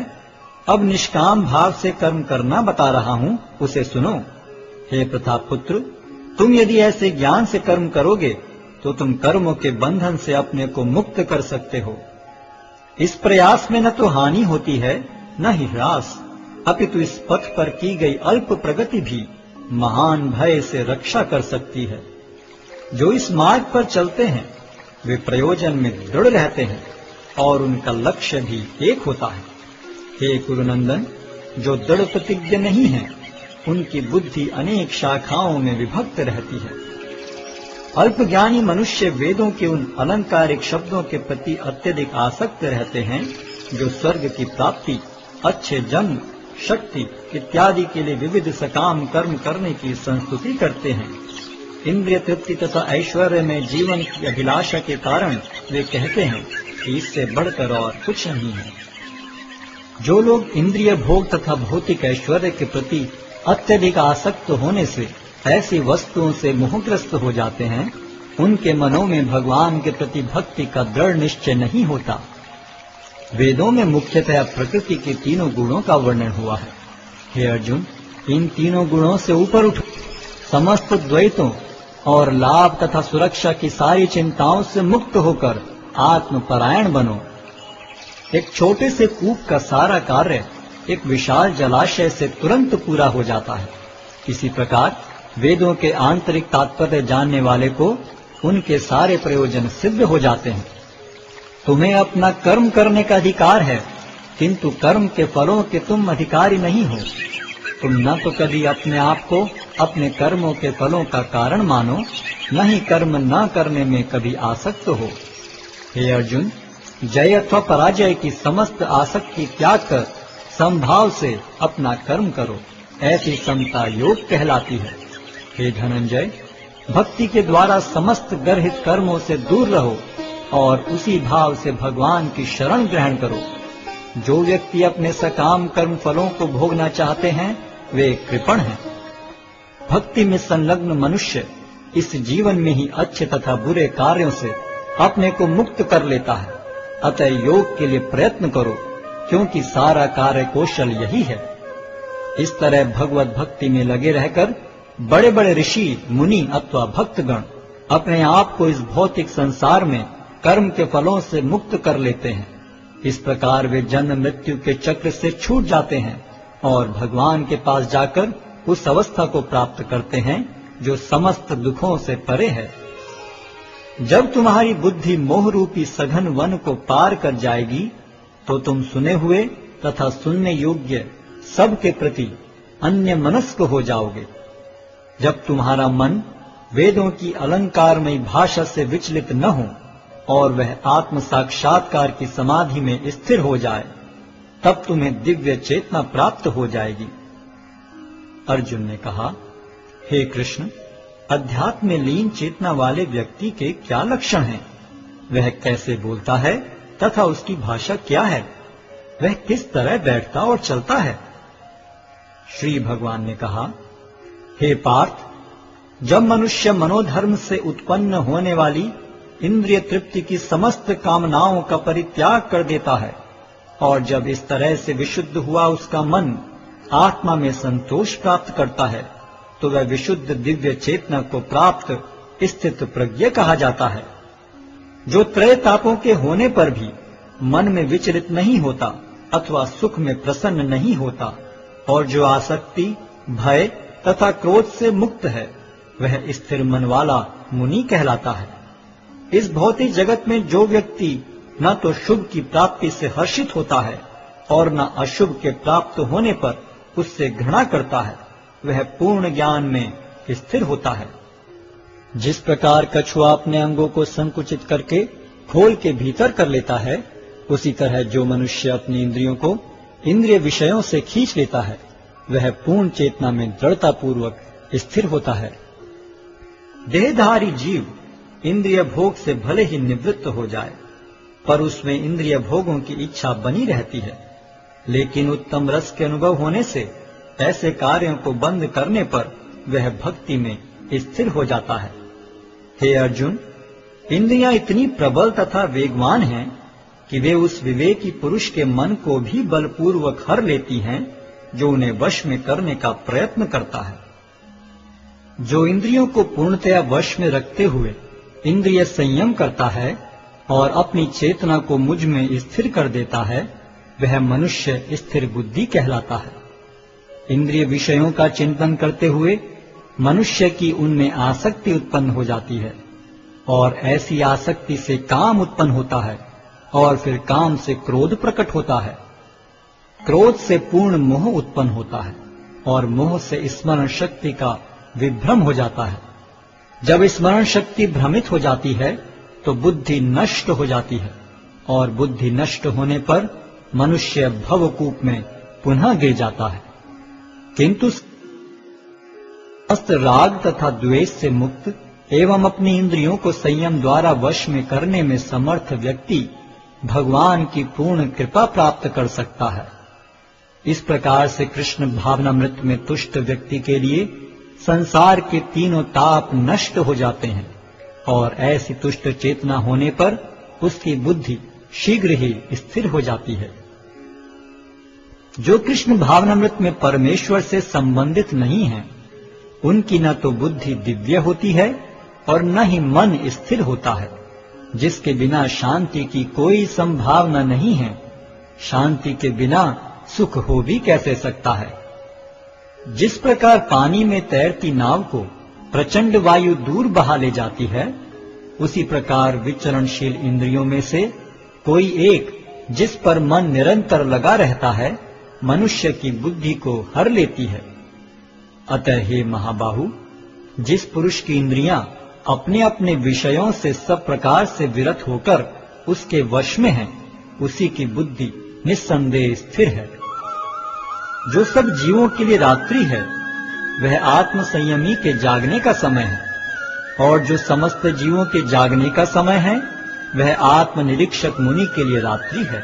अब निष्काम भाव से कर्म करना बता रहा हूँ, उसे सुनो। हे प्रताप पुत्र, तुम यदि ऐसे ज्ञान से कर्म करोगे तो तुम कर्मों के बंधन से अपने को मुक्त कर सकते हो। इस प्रयास में न तो हानि होती है न ही ह्रास, अपितु इस पथ पर की गई अल्प प्रगति भी महान भय से रक्षा कर सकती है। जो इस मार्ग पर चलते हैं वे प्रयोजन में दृढ़ रहते हैं और उनका लक्ष्य भी एक होता है। हे कुरुनंदन, जो दृढ़ प्रतिज्ञ नहीं है उनकी बुद्धि अनेक शाखाओं में विभक्त रहती है। अल्पज्ञानी मनुष्य वेदों के उन अलंकारिक शब्दों के प्रति अत्यधिक आसक्त रहते हैं जो स्वर्ग की प्राप्ति, अच्छे जन्म, शक्ति इत्यादि के लिए विविध सकाम कर्म करने की संस्तुति करते हैं। इंद्रिय तृप्ति तथा ऐश्वर्य में जीवन की अभिलाषा के कारण वे कहते हैं कि इससे बढ़कर और कुछ नहीं है। जो लोग इंद्रिय भोग तथा भौतिक ऐश्वर्य के प्रति अत्यधिक आसक्त होने से ऐसी वस्तुओं से मोहग्रस्त हो जाते हैं, उनके मनों में भगवान के प्रति भक्ति का दृढ़ निश्चय नहीं होता। वेदों में मुख्यतः प्रकृति के तीनों गुणों का वर्णन हुआ है। हे अर्जुन, इन तीनों गुणों से ऊपर उठो, समस्त द्वैतों और लाभ तथा सुरक्षा की सारी चिंताओं से मुक्त होकर आत्मपरायण बनो। एक छोटे से कूप का सारा कार्य एक विशाल जलाशय से तुरंत पूरा हो जाता है। इसी प्रकार वेदों के आंतरिक तात्पर्य जानने वाले को उनके सारे प्रयोजन सिद्ध हो जाते हैं। तुम्हें अपना कर्म करने का अधिकार है, किंतु कर्म के फलों के तुम अधिकारी नहीं हो। तुम न तो कभी अपने आप को अपने कर्मों के फलों का कारण मानो, न ही कर्म न करने में कभी आसक्त हो। हे अर्जुन, जय अथवा पराजय की समस्त आसक्ति त्याग कर समभाव से अपना कर्म करो, ऐसी समता योग कहलाती है। हे धनंजय, भक्ति के द्वारा समस्त गर्हित कर्मों से दूर रहो और उसी भाव से भगवान की शरण ग्रहण करो। जो व्यक्ति अपने सकाम कर्म फलों को भोगना चाहते हैं वे कृपण हैं। भक्ति में संलग्न मनुष्य इस जीवन में ही अच्छे तथा बुरे कार्यों से अपने को मुक्त कर लेता है। अतः योग के लिए प्रयत्न करो, क्योंकि सारा कार्य कौशल यही है। इस तरह भगवत भक्ति में लगे रहकर बड़े बड़े ऋषि, मुनि अथवा भक्तगण अपने आप को इस भौतिक संसार में कर्म के फलों से मुक्त कर लेते हैं। इस प्रकार वे जन्म मृत्यु के चक्र से छूट जाते हैं और भगवान के पास जाकर उस अवस्था को प्राप्त करते हैं जो समस्त दुखों से परे है। जब तुम्हारी बुद्धि मोह रूपी सघन वन को पार कर जाएगी तो तुम सुने हुए तथा सुनने योग्य सब के प्रति अन्य मनस्क हो जाओगे। जब तुम्हारा मन वेदों की अलंकारमयी भाषा से विचलित न हो और वह आत्म साक्षात्कार की समाधि में स्थिर हो जाए, तब तुम्हें दिव्य चेतना प्राप्त हो जाएगी। अर्जुन ने कहा, हे कृष्ण, अध्यात्म में लीन चेतना वाले व्यक्ति के क्या लक्षण हैं? वह कैसे बोलता है तथा उसकी भाषा क्या है? वह किस तरह बैठता और चलता है? श्री भगवान ने कहा, हे पार्थ, जब मनुष्य मनोधर्म से उत्पन्न होने वाली इंद्रिय तृप्ति की समस्त कामनाओं का परित्याग कर देता है, और जब इस तरह से विशुद्ध हुआ उसका मन आत्मा में संतोष प्राप्त करता है, तो वह विशुद्ध दिव्य चेतना को प्राप्त स्थित प्रज्ञ कहा जाता है, जो त्रय तापों के होने पर भी मन में विचलित नहीं होता अथवा सुख में प्रसन्न नहीं होता, और जो आसक्ति, भय तथा क्रोध से मुक्त है, वह स्थिर मन वाला मुनि कहलाता है। इस भौतिक जगत में जो व्यक्ति न तो शुभ की प्राप्ति से हर्षित होता है और न अशुभ के प्राप्त होने पर उससे घृणा करता है, वह पूर्ण ज्ञान में स्थिर होता है। जिस प्रकार कछुआ अपने अंगों को संकुचित करके खोल के भीतर कर लेता है, उसी तरह जो मनुष्य अपनी इंद्रियों को इंद्रिय विषयों से खींच लेता है, वह पूर्ण चेतना में दृढ़ता पूर्वक स्थिर होता है। देहधारी जीव इंद्रिय भोग से भले ही निवृत्त हो जाए, पर उसमें इंद्रिय भोगों की इच्छा बनी रहती है, लेकिन उत्तम रस के अनुभव होने से ऐसे कार्यों को बंद करने पर वह भक्ति में स्थिर हो जाता है। हे अर्जुन, इंद्रियां इतनी प्रबल तथा वेगवान हैं कि वे उस विवेकी पुरुष के मन को भी बलपूर्वक हर लेती हैं, जो उन्हें वश में करने का प्रयत्न करता है। जो इंद्रियों को पूर्णतया वश में रखते हुए इंद्रिय संयम करता है और अपनी चेतना को मुझ में स्थिर कर देता है, वह मनुष्य स्थिर बुद्धि कहलाता है। इंद्रिय विषयों का चिंतन करते हुए मनुष्य की उनमें आसक्ति उत्पन्न हो जाती है, और ऐसी आसक्ति से काम उत्पन्न होता है, और फिर काम से क्रोध प्रकट होता है। क्रोध से पूर्ण मोह उत्पन्न होता है, और मोह से स्मरण शक्ति का विभ्रम हो जाता है। जब स्मरण शक्ति भ्रमित हो जाती है, तो बुद्धि नष्ट हो जाती है, और बुद्धि नष्ट होने पर मनुष्य भवकूप में पुनः गिर जाता है। किंतु समस्त राग तथा द्वेष से मुक्त एवं अपनी इंद्रियों को संयम द्वारा वश में करने में समर्थ व्यक्ति भगवान की पूर्ण कृपा प्राप्त कर सकता है। इस प्रकार से कृष्ण भावनामृत में तुष्ट व्यक्ति के लिए संसार के तीनों ताप नष्ट हो जाते हैं, और ऐसी तुष्ट चेतना होने पर उसकी बुद्धि शीघ्र ही स्थिर हो जाती है। जो कृष्ण भावनामृत में परमेश्वर से संबंधित नहीं है, उनकी न तो बुद्धि दिव्य होती है और न ही मन स्थिर होता है, जिसके बिना शांति की कोई संभावना नहीं है। शांति के बिना सुख हो भी कैसे सकता है। जिस प्रकार पानी में तैरती नाव को प्रचंड वायु दूर बहा ले जाती है, उसी प्रकार विचरणशील इंद्रियों में से कोई एक जिस पर मन निरंतर लगा रहता है, मनुष्य की बुद्धि को हर लेती है। अतः हे महाबाहु, जिस पुरुष की इंद्रियां अपने अपने विषयों से सब प्रकार से विरत होकर उसके वश में है, उसी की बुद्धि निस्संदेह स्थिर है। जो सब जीवों के लिए रात्रि है, वह आत्म संयमी के जागने का समय है, और जो समस्त जीवों के जागने का समय है, वह आत्मनिरीक्षक मुनि के लिए रात्रि है।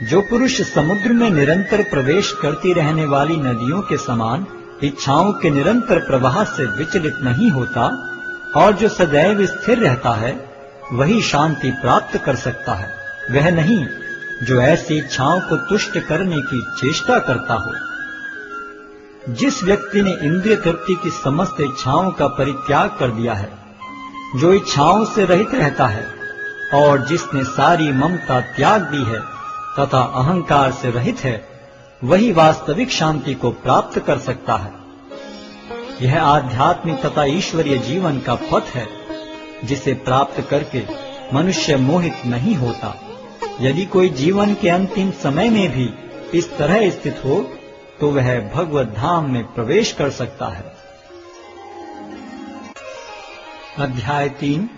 जो पुरुष समुद्र में निरंतर प्रवेश करती रहने वाली नदियों के समान इच्छाओं के निरंतर प्रवाह से विचलित नहीं होता और जो सदैव स्थिर रहता है, वही शांति प्राप्त कर सकता है, वह नहीं जो ऐसी इच्छाओं को तुष्ट करने की चेष्टा करता हो। जिस व्यक्ति ने इंद्रिय तृप्ति की समस्त इच्छाओं का परित्याग कर दिया है, जो इच्छाओं से रहित रहता है, और जिसने सारी ममता त्याग दी है तथा अहंकार से रहित है, वही वास्तविक शांति को प्राप्त कर सकता है। यह आध्यात्मिक तथा ईश्वरीय जीवन का पथ है, जिसे प्राप्त करके मनुष्य मोहित नहीं होता। यदि कोई जीवन के अंतिम समय में भी इस तरह स्थित हो, तो वह भगवत धाम में प्रवेश कर सकता है। अध्याय 3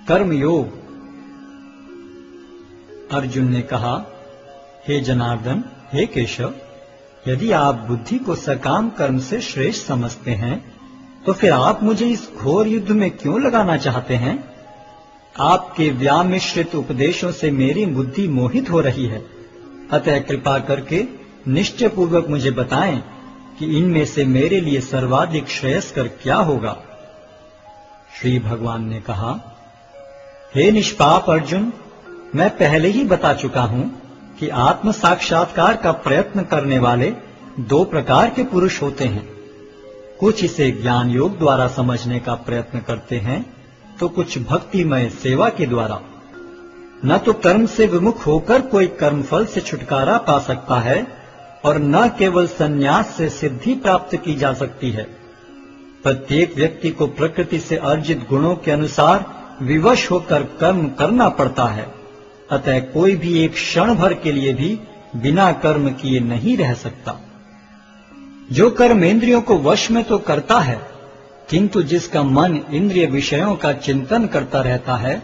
कर्मयोग। अर्जुन ने कहा, हे जनार्दन, हे केशव, यदि आप बुद्धि को सकाम कर्म से श्रेष्ठ समझते हैं, तो फिर आप मुझे इस घोर युद्ध में क्यों लगाना चाहते हैं? आपके व्यामिश्रित उपदेशों से मेरी बुद्धि मोहित हो रही है। अतः कृपा करके निश्चय पूर्वक मुझे बताएं कि इनमें से मेरे लिए सर्वाधिक श्रेयस्कर क्या होगा। श्री भगवान ने कहा, हे निष्पाप अर्जुन, मैं पहले ही बता चुका हूं कि आत्म साक्षात्कार का प्रयत्न करने वाले दो प्रकार के पुरुष होते हैं। कुछ इसे ज्ञान योग द्वारा समझने का प्रयत्न करते हैं, तो कुछ भक्तिमय सेवा के द्वारा। न तो कर्म से विमुख होकर कोई कर्मफल से छुटकारा पा सकता है, और न केवल संन्यास से सिद्धि प्राप्त की जा सकती है। प्रत्येक व्यक्ति को प्रकृति से अर्जित गुणों के अनुसार विवश होकर कर्म करना पड़ता है। अतः कोई भी एक क्षण भर के लिए भी बिना कर्म किए नहीं रह सकता। जो कर्म इंद्रियों को वश में तो करता है, किंतु जिसका मन इंद्रिय विषयों का चिंतन करता रहता है,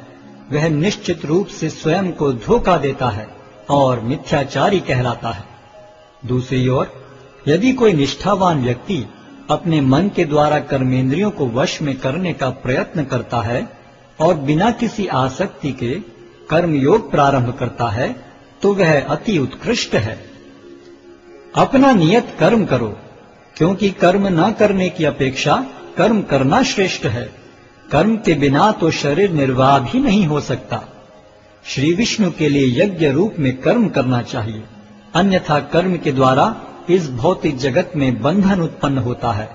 वह निश्चित रूप से स्वयं को धोखा देता है और मिथ्याचारी कहलाता है। दूसरी ओर यदि कोई निष्ठावान व्यक्ति अपने मन के द्वारा कर्मेंद्रियों को वश में करने का प्रयत्न करता है और बिना किसी आसक्ति के कर्मयोग प्रारंभ करता है, तो वह अति उत्कृष्ट है। अपना नियत कर्म करो, क्योंकि कर्म न करने की अपेक्षा कर्म करना श्रेष्ठ है। कर्म के बिना तो शरीर निर्वाह भी नहीं हो सकता। श्री विष्णु के लिए यज्ञ रूप में कर्म करना चाहिए, अन्यथा कर्म के द्वारा इस भौतिक जगत में बंधन उत्पन्न होता है।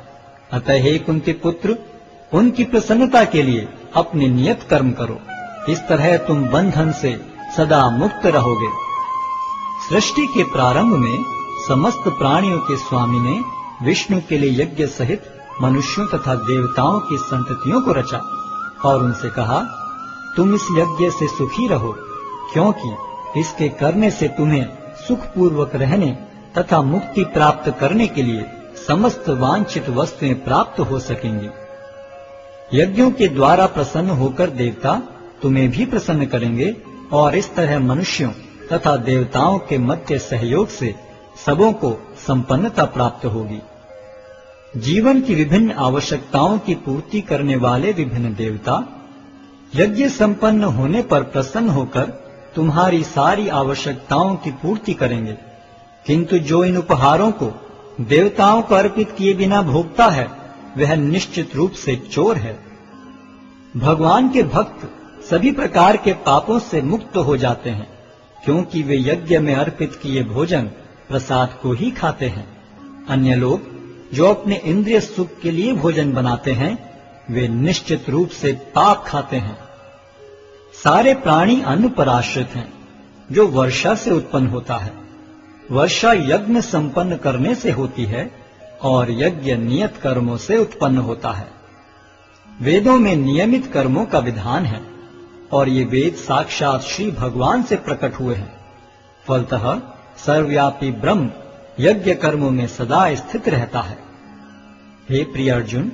अतः हे कुंती पुत्र, उनकी प्रसन्नता के लिए अपने नियत कर्म करो। इस तरह तुम बंधन से सदा मुक्त रहोगे। सृष्टि के प्रारंभ में समस्त प्राणियों के स्वामी ने विष्णु के लिए यज्ञ सहित मनुष्यों तथा देवताओं की संततियों को रचा और उनसे कहा, तुम इस यज्ञ से सुखी रहो, क्योंकि इसके करने से तुम्हें सुखपूर्वक रहने तथा मुक्ति प्राप्त करने के लिए समस्त वांछित वस्तुएं प्राप्त हो सकेंगी। यज्ञों के द्वारा प्रसन्न होकर देवता तुम्हें भी प्रसन्न करेंगे और इस तरह मनुष्यों तथा देवताओं के मध्य सहयोग से सबों को संपन्नता प्राप्त होगी। जीवन की विभिन्न आवश्यकताओं की पूर्ति करने वाले विभिन्न देवता यज्ञ संपन्न होने पर प्रसन्न होकर तुम्हारी सारी आवश्यकताओं की पूर्ति करेंगे, किंतु जो इन उपहारों को देवताओं को अर्पित किए बिना भोगता है, वह निश्चित रूप से चोर है। भगवान के भक्त सभी प्रकार के पापों से मुक्त हो जाते हैं, क्योंकि वे यज्ञ में अर्पित किए भोजन प्रसाद को ही खाते हैं। अन्य लोग जो अपने इंद्रिय सुख के लिए भोजन बनाते हैं, वे निश्चित रूप से पाप खाते हैं। सारे प्राणी अन्न पर आश्रित हैं, जो वर्षा से उत्पन्न होता है। वर्षा यज्ञ संपन्न करने से होती है और यज्ञ नियत कर्मों से उत्पन्न होता है। वेदों में नियमित कर्मों का विधान है और ये वेद साक्षात श्री भगवान से प्रकट हुए हैं। फलतः सर्वव्यापी ब्रह्म यज्ञ कर्मों में सदा स्थित रहता है। हे प्रिय अर्जुन,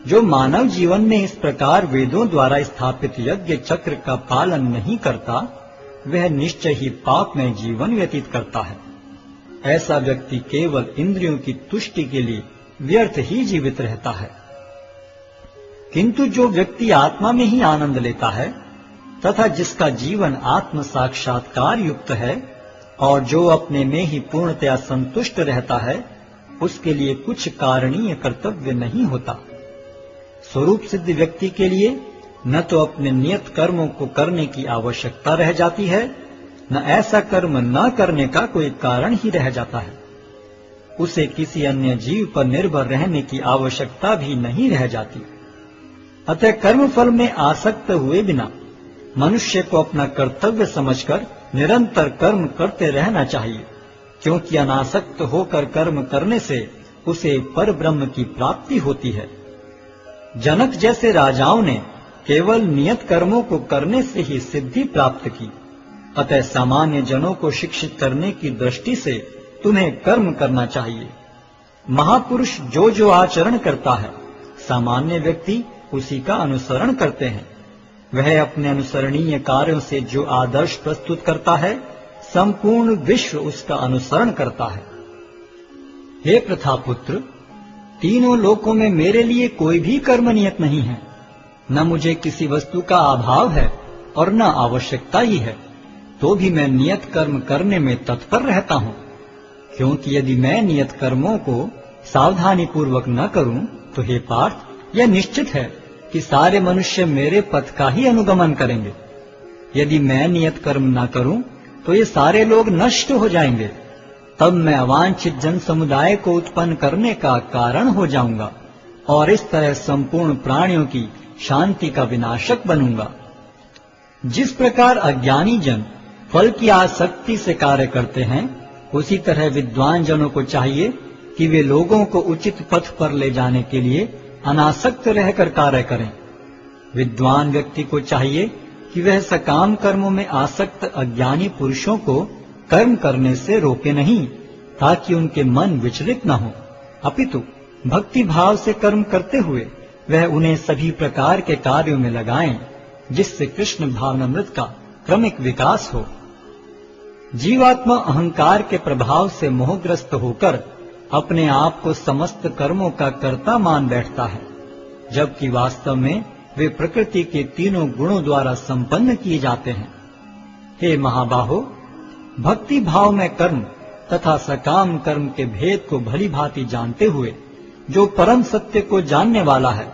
जो मानव जीवन में इस प्रकार वेदों द्वारा स्थापित यज्ञ चक्र का पालन नहीं करता, वह निश्चय ही पाप में जीवन व्यतीत करता है। ऐसा व्यक्ति केवल इंद्रियों की तुष्टि के लिए व्यर्थ ही जीवित रहता है। किंतु जो व्यक्ति आत्मा में ही आनंद लेता है तथा जिसका जीवन आत्म साक्षात्कार युक्त है और जो अपने में ही पूर्णतया संतुष्ट रहता है, उसके लिए कुछ कारणीय कर्तव्य नहीं होता। स्वरूप सिद्ध व्यक्ति के लिए न तो अपने नियत कर्मों को करने की आवश्यकता रह जाती है, न ऐसा कर्म न करने का कोई कारण ही रह जाता है। उसे किसी अन्य जीव पर निर्भर रहने की आवश्यकता भी नहीं रह जाती। अतः कर्मफल में आसक्त हुए बिना मनुष्य को अपना कर्तव्य समझकर निरंतर कर्म करते रहना चाहिए, क्योंकि अनासक्त होकर कर्म करने से उसे पर ब्रह्म की प्राप्ति होती है। जनक जैसे राजाओं ने केवल नियत कर्मों को करने से ही सिद्धि प्राप्त की। अतः सामान्य जनों को शिक्षित करने की दृष्टि से तुम्हें कर्म करना चाहिए। महापुरुष जो जो आचरण करता है, सामान्य व्यक्ति उसी का अनुसरण करते हैं। वह अपने अनुसरणीय कार्यों से जो आदर्श प्रस्तुत करता है, संपूर्ण विश्व उसका अनुसरण करता है। हे प्रथापुत्र, तीनों लोकों में मेरे लिए कोई भी कर्म नियत नहीं है। न मुझे किसी वस्तु का अभाव है और न आवश्यकता ही है, तो भी मैं नियत कर्म करने में तत्पर रहता हूँ। क्योंकि यदि मैं नियत कर्मों को सावधानी पूर्वक न करूं, तो हे पार्थ, यह निश्चित है कि सारे मनुष्य मेरे पथ का ही अनुगमन करेंगे। यदि मैं नियत कर्म न करूं तो ये सारे लोग नष्ट हो जाएंगे। तब मैं अवांछित जन समुदाय को उत्पन्न करने का कारण हो जाऊंगा और इस तरह संपूर्ण प्राणियों की शांति का विनाशक बनूंगा। जिस प्रकार अज्ञानी जन फल की आसक्ति से कार्य करते हैं, उसी तरह विद्वान जनों को चाहिए कि वे लोगों को उचित पथ पर ले जाने के लिए अनासक्त रहकर कार्य करें। विद्वान व्यक्ति को चाहिए कि वह सकाम कर्मों में आसक्त अज्ञानी पुरुषों को कर्म करने से रोके नहीं, ताकि उनके मन विचलित न हो, अपितु भक्ति भाव से कर्म करते हुए वह उन्हें सभी प्रकार के कार्यों में लगाएं, जिससे कृष्ण भावनामृत का क्रमिक विकास हो। जीवात्मा अहंकार के प्रभाव से मोहग्रस्त होकर अपने आप को समस्त कर्मों का कर्ता मान बैठता है, जबकि वास्तव में वे प्रकृति के तीनों गुणों द्वारा संपन्न किए जाते हैं। हे महाबाहो, भक्ति भाव में कर्म तथा सकाम कर्म के भेद को भली भांति जानते हुए जो परम सत्य को जानने वाला है,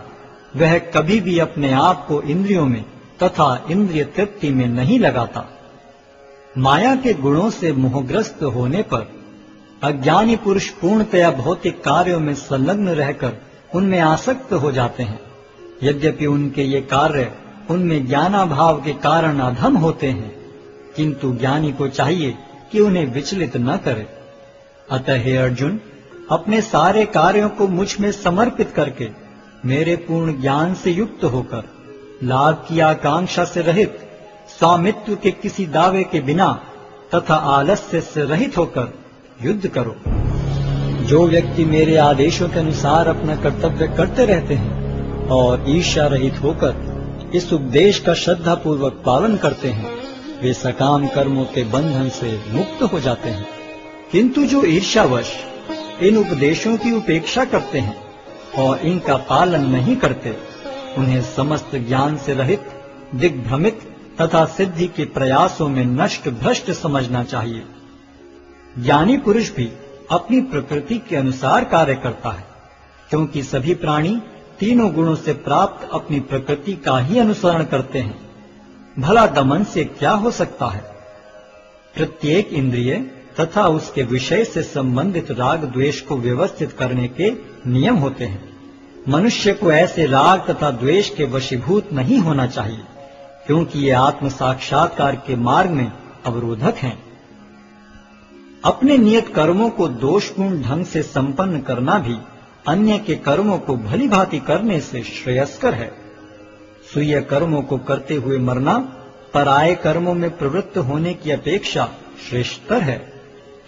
वह कभी भी अपने आप को इंद्रियों में तथा इंद्रिय तृप्ति में नहीं लगाता। माया के गुणों से मोहग्रस्त होने पर अज्ञानी पुरुष पूर्णतया भौतिक कार्यों में संलग्न रहकर उनमें आसक्त हो जाते हैं। यद्यपि उनके ये कार्य उनमें ज्ञानाभाव के कारण अधम होते हैं, किंतु ज्ञानी को चाहिए कि उन्हें विचलित न करे। अतः हे अर्जुन, अपने सारे कार्यों को मुझ में समर्पित करके मेरे पूर्ण ज्ञान से युक्त होकर लाभ की आकांक्षा से रहित, स्वामित्व के किसी दावे के बिना तथा आलस्य से रहित होकर युद्ध करो। जो व्यक्ति मेरे आदेशों के अनुसार अपना कर्तव्य करते रहते हैं और ईर्ष्या रहित होकर इस उपदेश का श्रद्धा पूर्वक पालन करते हैं, वे सकाम कर्मों के बंधन से मुक्त हो जाते हैं। किंतु जो ईर्ष्यावश इन उपदेशों की उपेक्षा करते हैं और इनका पालन नहीं करते, उन्हें समस्त ज्ञान से रहित, दिग्भ्रमित तथा सिद्धि के प्रयासों में नष्ट भ्रष्ट समझना चाहिए। ज्ञानी पुरुष भी अपनी प्रकृति के अनुसार कार्य करता है, क्योंकि सभी प्राणी तीनों गुणों से प्राप्त अपनी प्रकृति का ही अनुसरण करते हैं। भला दमन से क्या हो सकता है? प्रत्येक इंद्रिय तथा उसके विषय से संबंधित राग द्वेष को व्यवस्थित करने के नियम होते हैं। मनुष्य को ऐसे राग तथा द्वेष के वशीभूत नहीं होना चाहिए, क्योंकि ये आत्म साक्षात्कार के मार्ग में अवरोधक हैं। अपने नियत कर्मों को दोषपूर्ण ढंग से संपन्न करना भी अन्य के कर्मों को भली भांति करने से श्रेयस्कर है। स्वीय कर्मों को करते हुए मरना पराये कर्मों में प्रवृत्त होने की अपेक्षा श्रेष्ठतर है,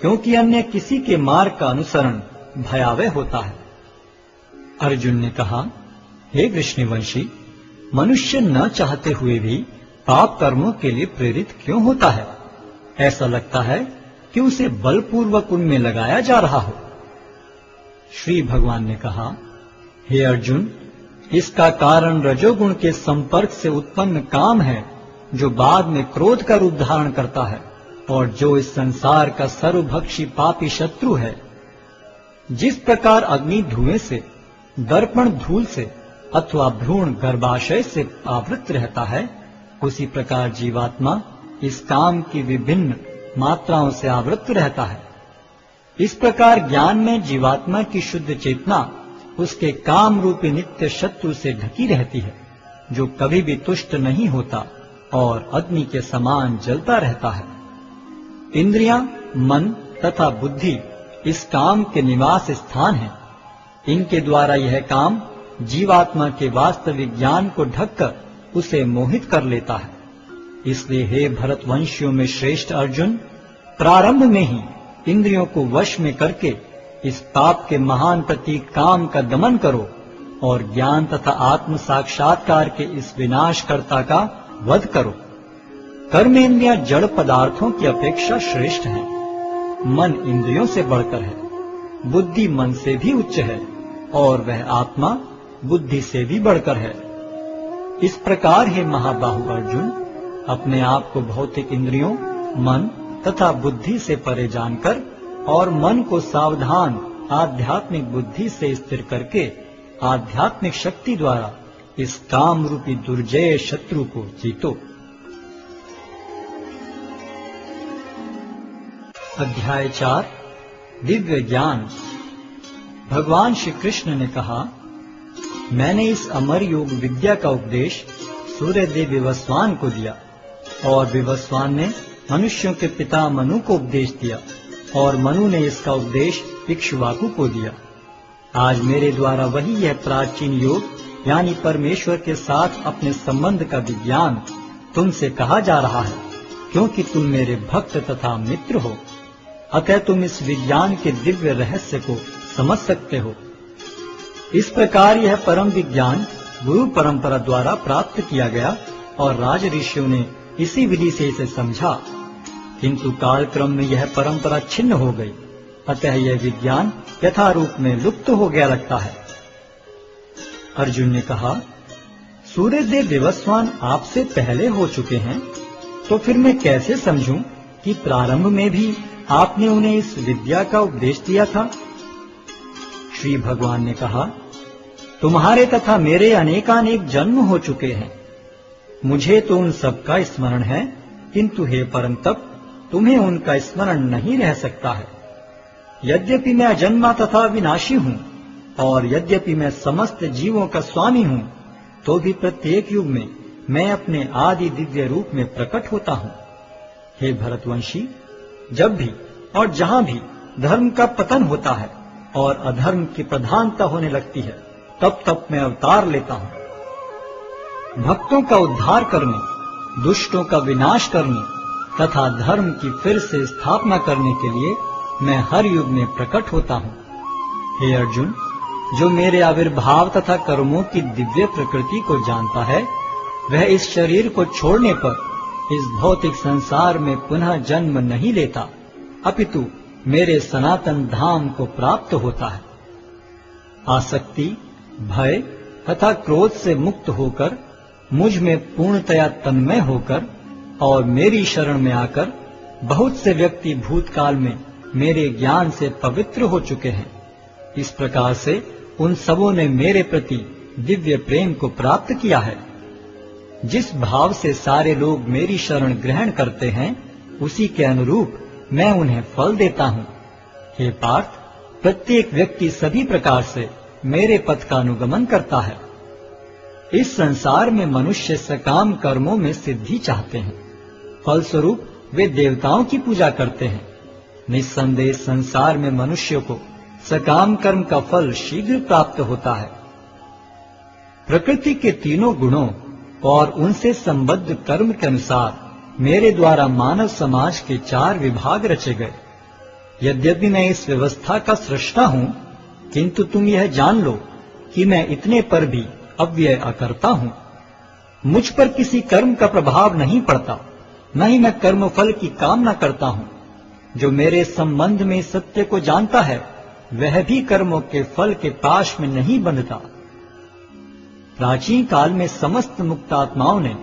क्योंकि अन्य किसी के मार्ग का अनुसरण भयावह होता है। अर्जुन ने कहा, हे कृष्णवंशी, मनुष्य न चाहते हुए भी पाप कर्मों के लिए प्रेरित क्यों होता है? ऐसा लगता है कि उसे बलपूर्वक उनमें लगाया जा रहा हो। श्री भगवान ने कहा, हे अर्जुन, इसका कारण रजोगुण के संपर्क से उत्पन्न काम है, जो बाद में क्रोध का रूप धारण करता है और जो इस संसार का सर्वभक्षी पापी शत्रु है। जिस प्रकार अग्नि धुएं से, दर्पण धूल से अथवा भ्रूण गर्भाशय से आवृत रहता है, उसी प्रकार जीवात्मा इस काम की विभिन्न मात्राओं से आवृत रहता है। इस प्रकार ज्ञान में जीवात्मा की शुद्ध चेतना उसके काम रूपी नित्य शत्रु से ढकी रहती है, जो कभी भी तुष्ट नहीं होता और अग्नि के समान जलता रहता है। इंद्रियां, मन तथा बुद्धि इस काम के निवास स्थान हैं। इनके द्वारा यह काम जीवात्मा के वास्तविक ज्ञान को ढककर उसे मोहित कर लेता है। इसलिए हे भरतवंशियों में श्रेष्ठ अर्जुन, प्रारंभ में ही इंद्रियों को वश में करके इस पाप के महान प्रतीक काम का दमन करो और ज्ञान तथा आत्म साक्षात्कार के इस विनाशकर्ता का वध करो। कर्मेंद्रियां जड़ पदार्थों की अपेक्षा श्रेष्ठ हैं। मन इंद्रियों से बढ़कर है, बुद्धि मन से भी उच्च है और वह आत्मा बुद्धि से भी बढ़कर है। इस प्रकार हे महाबाहु अर्जुन, अपने आप को भौतिक इंद्रियों, मन तथा बुद्धि से परे जानकर और मन को सावधान आध्यात्मिक बुद्धि से स्थिर करके आध्यात्मिक शक्ति द्वारा इस काम रूपी दुर्जय शत्रु को जीतो। अध्याय 4 दिव्य ज्ञान। भगवान श्री कृष्ण ने कहा, मैंने इस अमर योग विद्या का उपदेश सूर्यदेव विवस्वान को दिया, और विवस्वान ने मनुष्यों के पिता मनु को उपदेश दिया, और मनु ने इसका उपदेश इक्ष्वाकु को दिया। आज मेरे द्वारा वही यह प्राचीन योग यानी परमेश्वर के साथ अपने संबंध का विज्ञान तुमसे कहा जा रहा है, क्योंकि तुम मेरे भक्त तथा मित्र हो। अतः तुम इस विज्ञान के दिव्य रहस्य को समझ सकते हो। इस प्रकार यह परम विज्ञान गुरु परंपरा द्वारा प्राप्त किया गया, और राज ऋषियों ने इसी विधि से इसे समझा, किंतु कालक्रम में यह परंपरा छिन्न हो गई। अतः यह विज्ञान यथारूप में लुप्त हो गया लगता है। अर्जुन ने कहा, सूर्यदेव विवस्वान आपसे पहले हो चुके हैं, तो फिर मैं कैसे समझूं कि प्रारंभ में भी आपने उन्हें इस विद्या का उपदेश दिया था? श्री भगवान ने कहा, तुम्हारे तथा मेरे अनेकानेक जन्म हो चुके हैं। मुझे तो उन सब का स्मरण है, किंतु हे परम तप, तुम्हें उनका स्मरण नहीं रह सकता है। यद्यपि मैं अजन्मा तथा विनाशी हूँ, और यद्यपि मैं समस्त जीवों का स्वामी हूँ, तो भी प्रत्येक युग में मैं अपने आदि दिव्य रूप में प्रकट होता हूँ। हे भरतवंशी, जब भी और जहाँ भी धर्म का पतन होता है और अधर्म की प्रधानता होने लगती है, तब तब मैं अवतार लेता हूँ। भक्तों का उद्धार करने, दुष्टों का विनाश करने तथा धर्म की फिर से स्थापना करने के लिए मैं हर युग में प्रकट होता हूँ। हे अर्जुन, जो मेरे आविर्भाव तथा कर्मों की दिव्य प्रकृति को जानता है, वह इस शरीर को छोड़ने पर इस भौतिक संसार में पुनः जन्म नहीं लेता, अपितु मेरे सनातन धाम को प्राप्त होता है। आसक्ति, भय तथा क्रोध से मुक्त होकर, मुझ में पूर्णतया तन्मय होकर और मेरी शरण में आकर बहुत से व्यक्ति भूतकाल में मेरे ज्ञान से पवित्र हो चुके हैं। इस प्रकार से उन सबों ने मेरे प्रति दिव्य प्रेम को प्राप्त किया है। जिस भाव से सारे लोग मेरी शरण ग्रहण करते हैं, उसी के अनुरूप मैं उन्हें फल देता हूँ। हे पार्थ, प्रत्येक व्यक्ति सभी प्रकार से मेरे पथ का अनुगमन करता है। इस संसार में मनुष्य सकाम कर्मों में सिद्धि चाहते हैं, फलस्वरूप वे देवताओं की पूजा करते हैं। निस्संदेह संसार में मनुष्य को सकाम कर्म का फल शीघ्र प्राप्त होता है। प्रकृति के तीनों गुणों और उनसे संबद्ध कर्म के अनुसार मेरे द्वारा मानव समाज के 4 विभाग रचे गए। यद्यपि मैं इस व्यवस्था का सृष्टा हूँ, किंतु तुम यह जान लो कि मैं इतने पर भी अव्यय अकर्ता हूँ। मुझ पर किसी कर्म का प्रभाव नहीं पड़ता, न ही मैं कर्म फल की कामना करता हूँ। जो मेरे संबंध में सत्य को जानता है, वह भी कर्मों के फल के पाश में नहीं बंधता। प्राचीन काल में समस्त मुक्त आत्माओं ने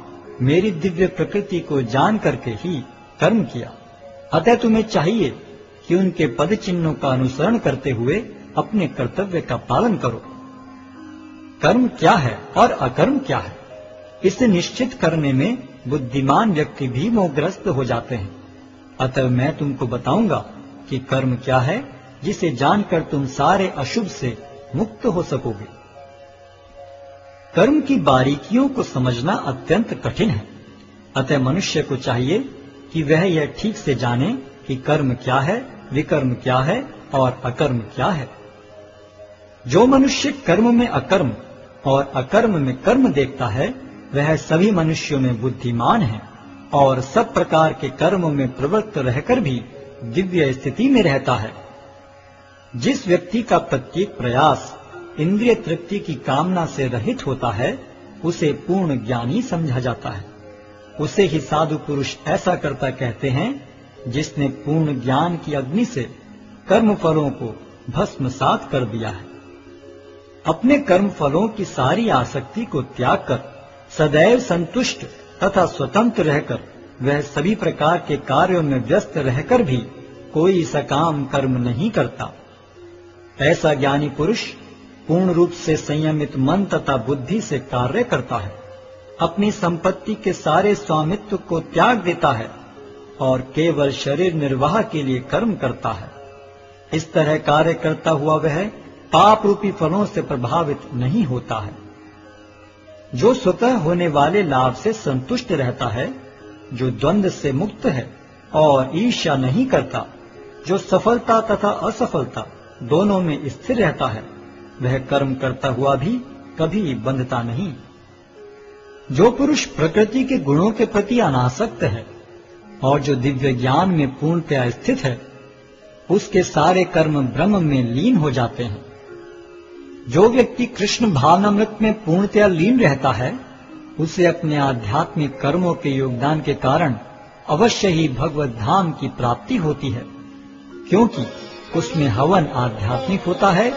मेरी दिव्य प्रकृति को जान करके ही कर्म किया। अतः तुम्हें चाहिए कि उनके पद चिन्हों का अनुसरण करते हुए अपने कर्तव्य का पालन करो। कर्म क्या है और अकर्म क्या है, इसे निश्चित करने में बुद्धिमान व्यक्ति भी मोहग्रस्त हो जाते हैं। अतः मैं तुमको बताऊंगा कि कर्म क्या है, जिसे जानकर तुम सारे अशुभ से मुक्त हो सकोगे। कर्म की बारीकियों को समझना अत्यंत कठिन है। अतः मनुष्य को चाहिए कि वह यह ठीक से जाने कि कर्म क्या है, विकर्म क्या है और अकर्म क्या है। जो मनुष्य कर्म में अकर्म और अकर्म में कर्म देखता है, वह सभी मनुष्यों में बुद्धिमान है और सब प्रकार के कर्मों में प्रवृत्त रहकर भी दिव्य स्थिति में रहता है। जिस व्यक्ति का प्रत्येक प्रयास इंद्रिय तृप्ति की कामना से रहित होता है, उसे पूर्ण ज्ञानी समझा जाता है। उसे ही साधु पुरुष ऐसा करता कहते हैं, जिसने पूर्ण ज्ञान की अग्नि से कर्म फलों को भस्मसात कर दिया है। अपने कर्म फलों की सारी आसक्ति को त्याग कर सदैव संतुष्ट तथा स्वतंत्र रहकर वह सभी प्रकार के कार्यों में व्यस्त रहकर भी कोई सकाम कर्म नहीं करता। ऐसा ज्ञानी पुरुष पूर्ण रूप से संयमित मन तथा बुद्धि से कार्य करता है, अपनी संपत्ति के सारे स्वामित्व को त्याग देता है और केवल शरीर निर्वाह के लिए कर्म करता है। इस तरह कार्य करता हुआ वह पाप रूपी फलों से प्रभावित नहीं होता है। जो स्वतः होने वाले लाभ से संतुष्ट रहता है, जो द्वंद्व से मुक्त है और ईर्ष्या नहीं करता, जो सफलता तथा असफलता दोनों में स्थिर रहता है, वह कर्म करता हुआ भी कभी बंधता नहीं। जो पुरुष प्रकृति के गुणों के प्रति अनासक्त है और जो दिव्य ज्ञान में पूर्णतया स्थित है, उसके सारे कर्म ब्रह्म में लीन हो जाते हैं। जो व्यक्ति कृष्ण भावनामृत में पूर्णतया लीन रहता है, उसे अपने आध्यात्मिक कर्मों के योगदान के कारण अवश्य ही भगवत धाम की प्राप्ति होती है, क्योंकि उसमें हवन आध्यात्मिक होता है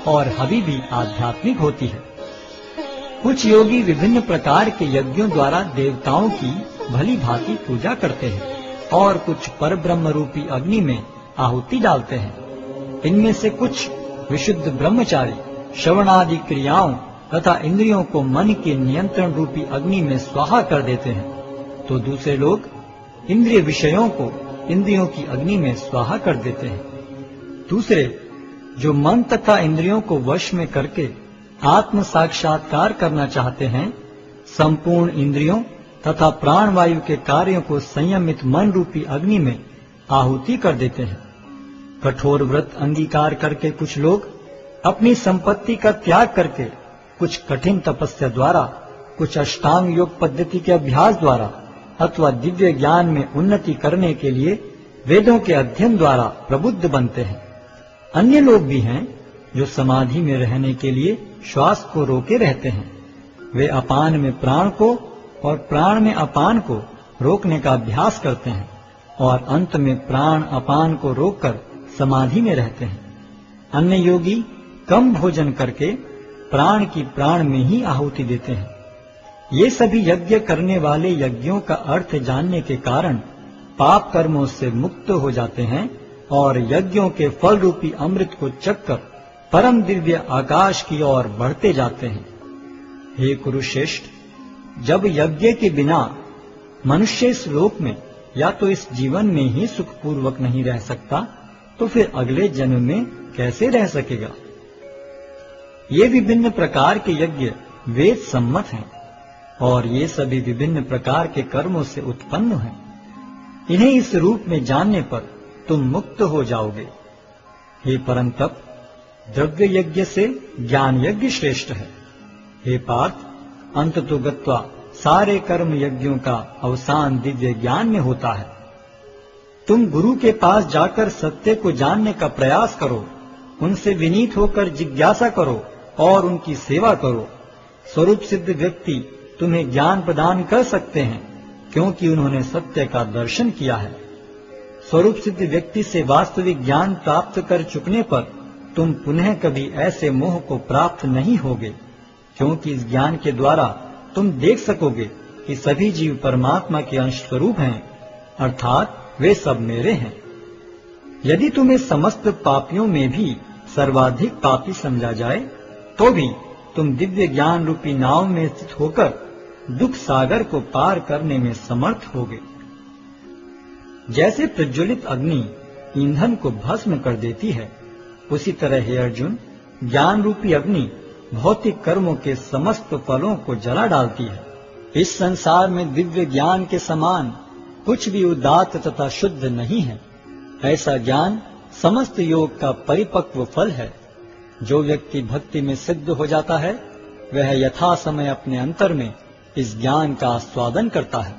और हवि भी आध्यात्मिक होती है। कुछ योगी विभिन्न प्रकार के यज्ञों द्वारा देवताओं की भली भांति पूजा करते हैं और कुछ परब्रह्म रूपी अग्नि में आहुति डालते हैं। इनमें से कुछ विशुद्ध ब्रह्मचारी श्रवणादि क्रियाओं तथा इंद्रियों को मन के नियंत्रण रूपी अग्नि में स्वाहा कर देते हैं, तो दूसरे लोग इंद्रिय विषयों को इंद्रियों की अग्नि में स्वाहा कर देते हैं। दूसरे जो मन तथा इंद्रियों को वश में करके आत्म साक्षात्कार करना चाहते हैं, संपूर्ण इंद्रियों तथा प्राणवायु के कार्यों को संयमित मन रूपी अग्नि में आहुति कर देते हैं। कठोर व्रत अंगीकार करके कुछ लोग अपनी संपत्ति का त्याग करके कुछ कठिन तपस्या द्वारा, कुछ अष्टांग योग पद्धति के अभ्यास द्वारा अथवा दिव्य ज्ञान में उन्नति करने के लिए वेदों के अध्ययन द्वारा प्रबुद्ध बनते हैं। अन्य लोग भी हैं जो समाधि में रहने के लिए श्वास को रोके रहते हैं। वे अपान में प्राण को और प्राण में अपान को रोकने का अभ्यास करते हैं और अंत में प्राण अपान को रोककर समाधि में रहते हैं। अन्य योगी कम भोजन करके प्राण की प्राण में ही आहुति देते हैं। ये सभी यज्ञ करने वाले यज्ञों का अर्थ जानने के कारण पाप कर्मों से मुक्त हो जाते हैं और यज्ञों के फल रूपी अमृत को चखकर परम दिव्य आकाश की ओर बढ़ते जाते हैं। हे कुरुश्रेष्ठ, जब यज्ञ के बिना मनुष्य इस लोक में या तो इस जीवन में ही सुखपूर्वक नहीं रह सकता, तो फिर अगले जन्म में कैसे रह सकेगा? ये विभिन्न प्रकार के यज्ञ वेद सम्मत हैं और ये सभी विभिन्न प्रकार के कर्मों से उत्पन्न हैं। इन्हें इस रूप में जानने पर तुम मुक्त हो जाओगे। हे परम तप, द्रव्य यज्ञ से ज्ञान यज्ञ श्रेष्ठ है। हे पार्थ, अंततो गत्वा सारे कर्म यज्ञों का अवसान दिव्य ज्ञान में होता है। तुम गुरु के पास जाकर सत्य को जानने का प्रयास करो, उनसे विनीत होकर जिज्ञासा करो और उनकी सेवा करो। स्वरूप सिद्ध व्यक्ति तुम्हें ज्ञान प्रदान कर सकते हैं, क्योंकि उन्होंने सत्य का दर्शन किया है। स्वरूप सिद्ध व्यक्ति से वास्तविक ज्ञान प्राप्त कर चुकने पर तुम पुनः कभी ऐसे मोह को प्राप्त नहीं होगे, क्योंकि इस ज्ञान के द्वारा तुम देख सकोगे कि सभी जीव परमात्मा के अंश स्वरूप हैं, अर्थात वे सब मेरे हैं। यदि तुम्हें समस्त पापियों में भी सर्वाधिक पापी समझा जाए, तो भी तुम दिव्य ज्ञान रूपी नाव में स्थित होकर दुख सागर को पार करने में समर्थ होगे। जैसे प्रज्वलित अग्नि ईंधन को भस्म कर देती है, उसी तरह हे अर्जुन, ज्ञान रूपी अग्नि भौतिक कर्मों के समस्त फलों को जला डालती है। इस संसार में दिव्य ज्ञान के समान कुछ भी उदात्त तथा शुद्ध नहीं है। ऐसा ज्ञान समस्त योग का परिपक्व फल है। जो व्यक्ति भक्ति में सिद्ध हो जाता है, वह यथा समय अपने अंतर में इस ज्ञान का आस्वादन करता है।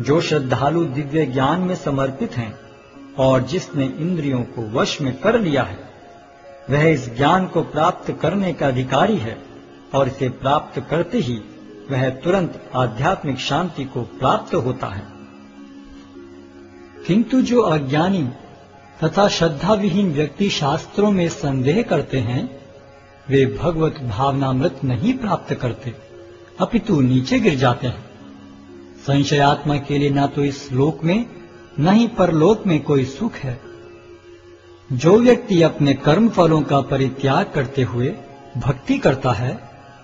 जो श्रद्धालु दिव्य ज्ञान में समर्पित हैं और जिसने इंद्रियों को वश में कर लिया है, वह इस ज्ञान को प्राप्त करने का अधिकारी है और इसे प्राप्त करते ही वह तुरंत आध्यात्मिक शांति को प्राप्त होता है। किंतु जो अज्ञानी तथा श्रद्धा विहीन व्यक्ति शास्त्रों में संदेह करते हैं, वे भगवत भावनामृत नहीं प्राप्त करते, अपितु नीचे गिर जाते हैं। संशयात्मा के लिए न तो इस लोक में न ही परलोक में कोई सुख है। जो व्यक्ति अपने कर्म फलों का परित्याग करते हुए भक्ति करता है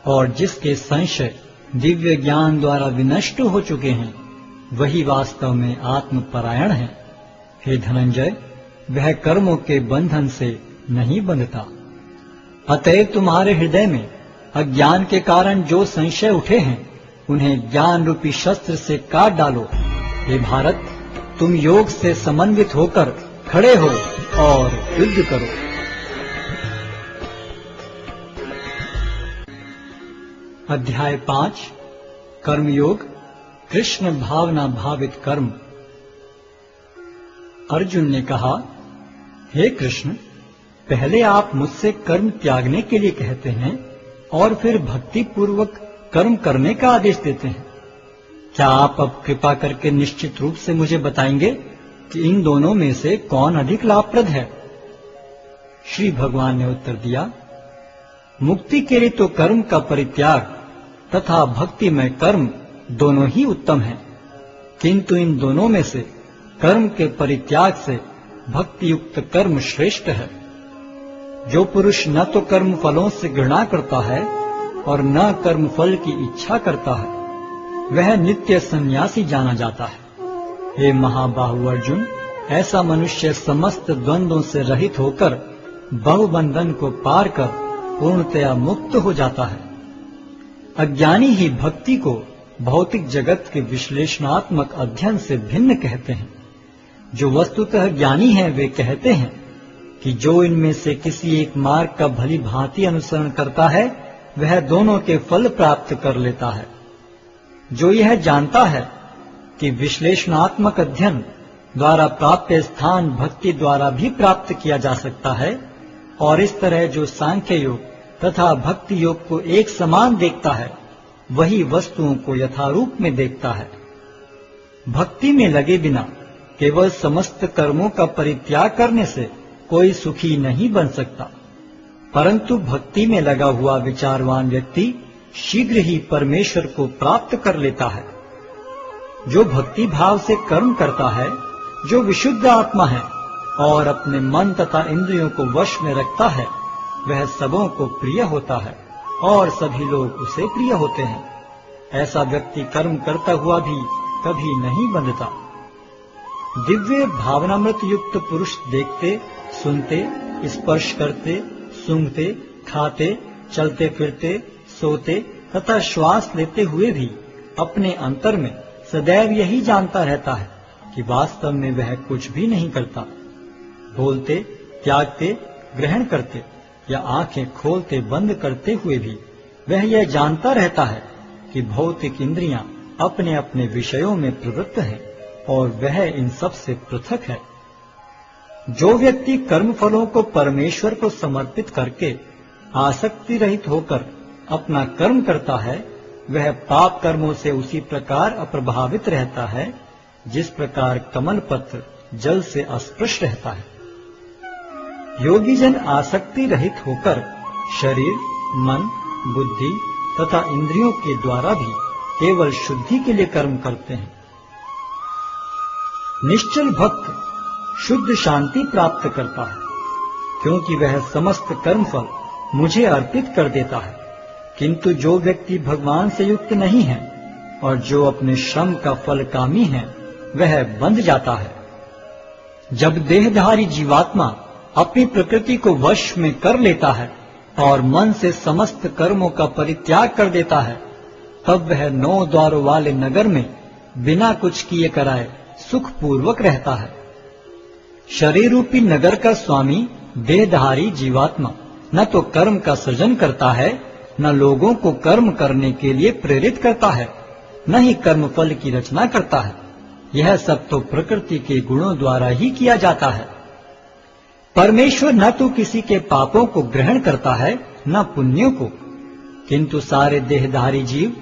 और जिसके संशय दिव्य ज्ञान द्वारा विनष्ट हो चुके हैं, वही वास्तव में आत्मपरायण है। हे धनंजय, वह कर्मों के बंधन से नहीं बंधता। अतएव तुम्हारे हृदय में अज्ञान के कारण जो संशय उठे हैं, उन्हें ज्ञान रूपी शस्त्र से काट डालो। हे भारत, तुम योग से समन्वित होकर खड़े हो और युद्ध करो। अध्याय 5 कर्मयोग, कृष्ण भावना भावित कर्म। अर्जुन ने कहा, हे कृष्ण, पहले आप मुझसे कर्म त्यागने के लिए कहते हैं और फिर भक्ति पूर्वक कर्म करने का आदेश देते हैं। क्या आप अब कृपा करके निश्चित रूप से मुझे बताएंगे कि इन दोनों में से कौन अधिक लाभप्रद है? श्री भगवान ने उत्तर दिया, मुक्ति के लिए तो कर्म का परित्याग तथा भक्तिमय कर्म दोनों ही उत्तम हैं, किंतु इन दोनों में से कर्म के परित्याग से भक्ति युक्त कर्म श्रेष्ठ है। जो पुरुष न तो कर्म फलों से घृणा करता है और न कर्म फल की इच्छा करता है, वह नित्य सन्यासी जाना जाता है। हे महाबाहु अर्जुन, ऐसा मनुष्य समस्त द्वंद्वों से रहित होकर बहुबंधन को पार कर पूर्णतया मुक्त हो जाता है। अज्ञानी ही भक्ति को भौतिक जगत के विश्लेषणात्मक अध्ययन से भिन्न कहते हैं। जो वस्तुतः ज्ञानी हैं, वे कहते हैं कि जो इनमें से किसी एक मार्ग का भली भांति अनुसरण करता है, वह दोनों के फल प्राप्त कर लेता है। जो यह जानता है कि विश्लेषणात्मक अध्ययन द्वारा प्राप्त स्थान भक्ति द्वारा भी प्राप्त किया जा सकता है, और इस तरह जो सांख्य योग तथा भक्ति योग को एक समान देखता है, वही वस्तुओं को यथारूप में देखता है। भक्ति में लगे बिना केवल समस्त कर्मों का परित्याग करने से कोई सुखी नहीं बन सकता, परंतु भक्ति में लगा हुआ विचारवान व्यक्ति शीघ्र ही परमेश्वर को प्राप्त कर लेता है। जो भक्ति भाव से कर्म करता है, जो विशुद्ध आत्मा है और अपने मन तथा इंद्रियों को वश में रखता है, वह सबों को प्रिय होता है और सभी लोग उसे प्रिय होते हैं। ऐसा व्यक्ति कर्म करता हुआ भी कभी नहीं बंधता। दिव्य भावनामृत युक्त पुरुष देखते, सुनते, स्पर्श करते, सूंघते, खाते, चलते फिरते, सोते तथा श्वास लेते हुए भी अपने अंतर में सदैव यही जानता रहता है कि वास्तव में वह कुछ भी नहीं करता। बोलते, त्यागते, ग्रहण करते या आंखें खोलते बंद करते हुए भी वह यह जानता रहता है कि भौतिक इंद्रियां अपने अपने विषयों में प्रवृत्त हैं और वह इन सब से पृथक है। जो व्यक्ति कर्म फलों को परमेश्वर को समर्पित करके आसक्ति रहित होकर अपना कर्म करता है, वह पाप कर्मों से उसी प्रकार अप्रभावित रहता है जिस प्रकार कमल पत्र जल से अस्पृश रहता है। योगी जन आसक्ति रहित होकर शरीर, मन, बुद्धि तथा इंद्रियों के द्वारा भी केवल शुद्धि के लिए कर्म करते हैं। निश्चल भक्त शुद्ध शांति प्राप्त करता है, क्योंकि वह समस्त कर्मफल मुझे अर्पित कर देता है। किंतु जो व्यक्ति भगवान से युक्त नहीं है और जो अपने श्रम का फल कामी है, वह बंध जाता है। जब देहधारी जीवात्मा अपनी प्रकृति को वश में कर लेता है और मन से समस्त कर्मों का परित्याग कर देता है, तब वह 9 द्वारों वाले नगर में बिना कुछ किए कराए सुखपूर्वक रहता है। शरीर रूपी नगर का स्वामी देहधारी जीवात्मा न तो कर्म का सृजन करता है, न लोगों को कर्म करने के लिए प्रेरित करता है, न ही कर्म फल की रचना करता है। यह सब तो प्रकृति के गुणों द्वारा ही किया जाता है। परमेश्वर न तो किसी के पापों को ग्रहण करता है, न पुण्यों को, किंतु सारे देहधारी जीव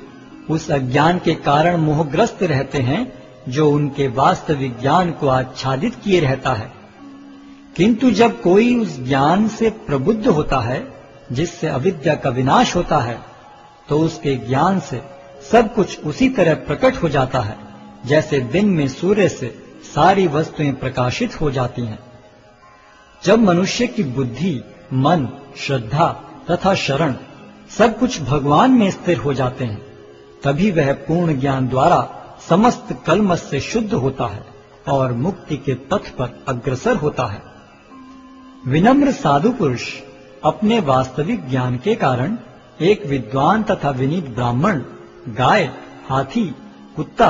उस अज्ञान के कारण मोहग्रस्त रहते हैं जो उनके वास्तविक ज्ञान को आच्छादित किए रहता है। किंतु जब कोई उस ज्ञान से प्रबुद्ध होता है जिससे अविद्या का विनाश होता है, तो उसके ज्ञान से सब कुछ उसी तरह प्रकट हो जाता है जैसे दिन में सूर्य से सारी वस्तुएं प्रकाशित हो जाती हैं। जब मनुष्य की बुद्धि, मन, श्रद्धा तथा शरण सब कुछ भगवान में स्थिर हो जाते हैं, तभी वह पूर्ण ज्ञान द्वारा समस्त कलमश से शुद्ध होता है और मुक्ति के पथ पर अग्रसर होता है। विनम्र साधु पुरुष अपने वास्तविक ज्ञान के कारण एक विद्वान तथा विनीत ब्राह्मण, गाय, हाथी, कुत्ता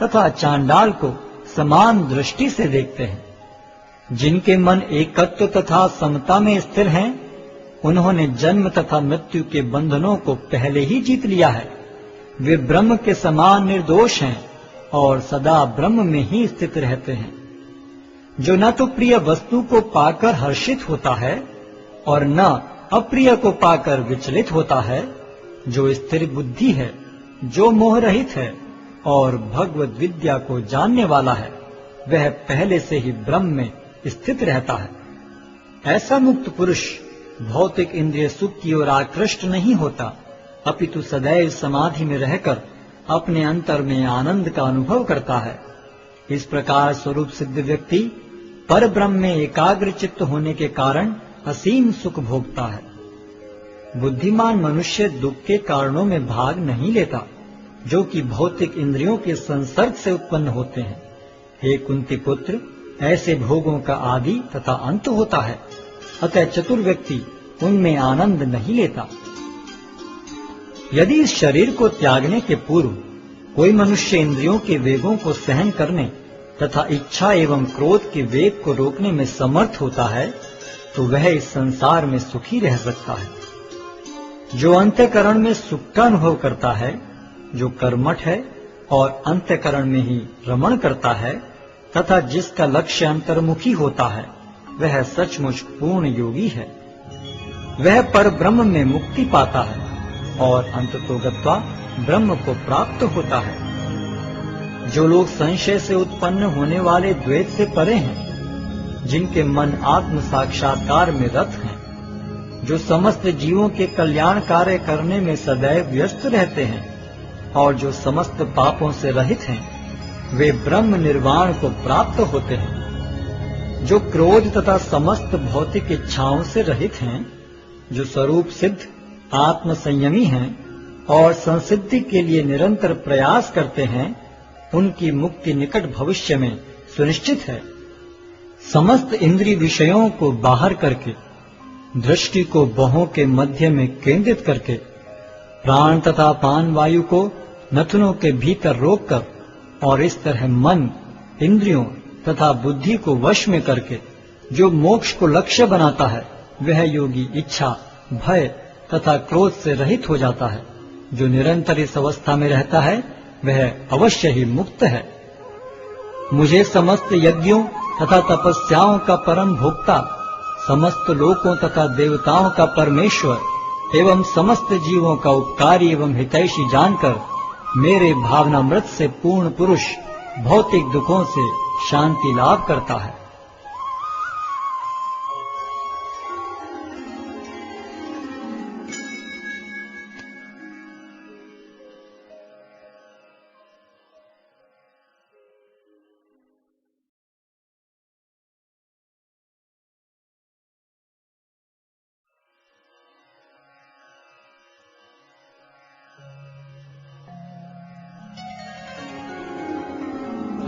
तथा चांडाल को समान दृष्टि से देखते हैं। जिनके मन एकत्व तथा समता में स्थिर हैं, उन्होंने जन्म तथा मृत्यु के बंधनों को पहले ही जीत लिया है। वे ब्रह्म के समान निर्दोष हैं और सदा ब्रह्म में ही स्थित रहते हैं। जो न तो प्रिय वस्तु को पाकर हर्षित होता है और न अप्रिय को पाकर विचलित होता है, जो स्थिर बुद्धि है, जो मोह रहित है और भगवद विद्या को जानने वाला है, वह पहले से ही ब्रह्म में स्थित रहता है। ऐसा मुक्त पुरुष भौतिक इंद्रिय सुख की ओर आकृष्ट नहीं होता, अपितु सदैव समाधि में रहकर अपने अंतर में आनंद का अनुभव करता है। इस प्रकार स्वरूप सिद्ध व्यक्ति पर ब्रह्म में एकाग्र चित्त होने के कारण असीम सुख भोगता है। बुद्धिमान मनुष्य दुख के कारणों में भाग नहीं लेता, जो कि भौतिक इंद्रियों के संसर्ग से उत्पन्न होते हैं। हे कुंती पुत्र, ऐसे भोगों का आदि तथा अंत होता है, अतः चतुर व्यक्ति उनमें आनंद नहीं लेता। यदि इस शरीर को त्यागने के पूर्व कोई मनुष्य इंद्रियों के वेगों को सहन करने तथा इच्छा एवं क्रोध के वेग को रोकने में समर्थ होता है, तो वह इस संसार में सुखी रह सकता है। जो अंतःकरण में सुख का अनुभव करता है, जो कर्मठ है और अंतःकरण में ही रमण करता है तथा जिसका लक्ष्य अंतर्मुखी होता है, वह सचमुच पूर्ण योगी है। वह पर ब्रह्म में मुक्ति पाता है और अंततो गत्वा ब्रह्म को प्राप्त होता है। जो लोग संशय से उत्पन्न होने वाले द्वैत से परे हैं, जिनके मन आत्म साक्षात्कार में रत हैं, जो समस्त जीवों के कल्याण कार्य करने में सदैव व्यस्त रहते हैं और जो समस्त पापों से रहित हैं, वे ब्रह्म निर्वाण को प्राप्त होते हैं। जो क्रोध तथा समस्त भौतिक इच्छाओं से रहित हैं, जो स्वरूप सिद्ध आत्म संयमी हैं और संसिद्धि के लिए निरंतर प्रयास करते हैं, उनकी मुक्ति निकट भविष्य में सुनिश्चित है। समस्त इंद्रिय विषयों को बाहर करके, दृष्टि को बाहों के मध्य में केंद्रित करके, प्राण तथा पान वायु को नथुनों के भीतर रोककर और इस तरह मन, इंद्रियों तथा बुद्धि को वश में करके जो मोक्ष को लक्ष्य बनाता है, वह योगी इच्छा, भय तथा क्रोध से रहित हो जाता है। जो निरंतर इस अवस्था में रहता है, वह अवश्य ही मुक्त है। मुझे समस्त यज्ञों तथा तपस्याओं का परम भोक्ता, समस्त लोकों तथा देवताओं का परमेश्वर एवं समस्त जीवों का उपकारी एवं हितैषी जानकर मेरे भावनामृत से पूर्ण पुरुष भौतिक दुखों से शांति लाभ करता है।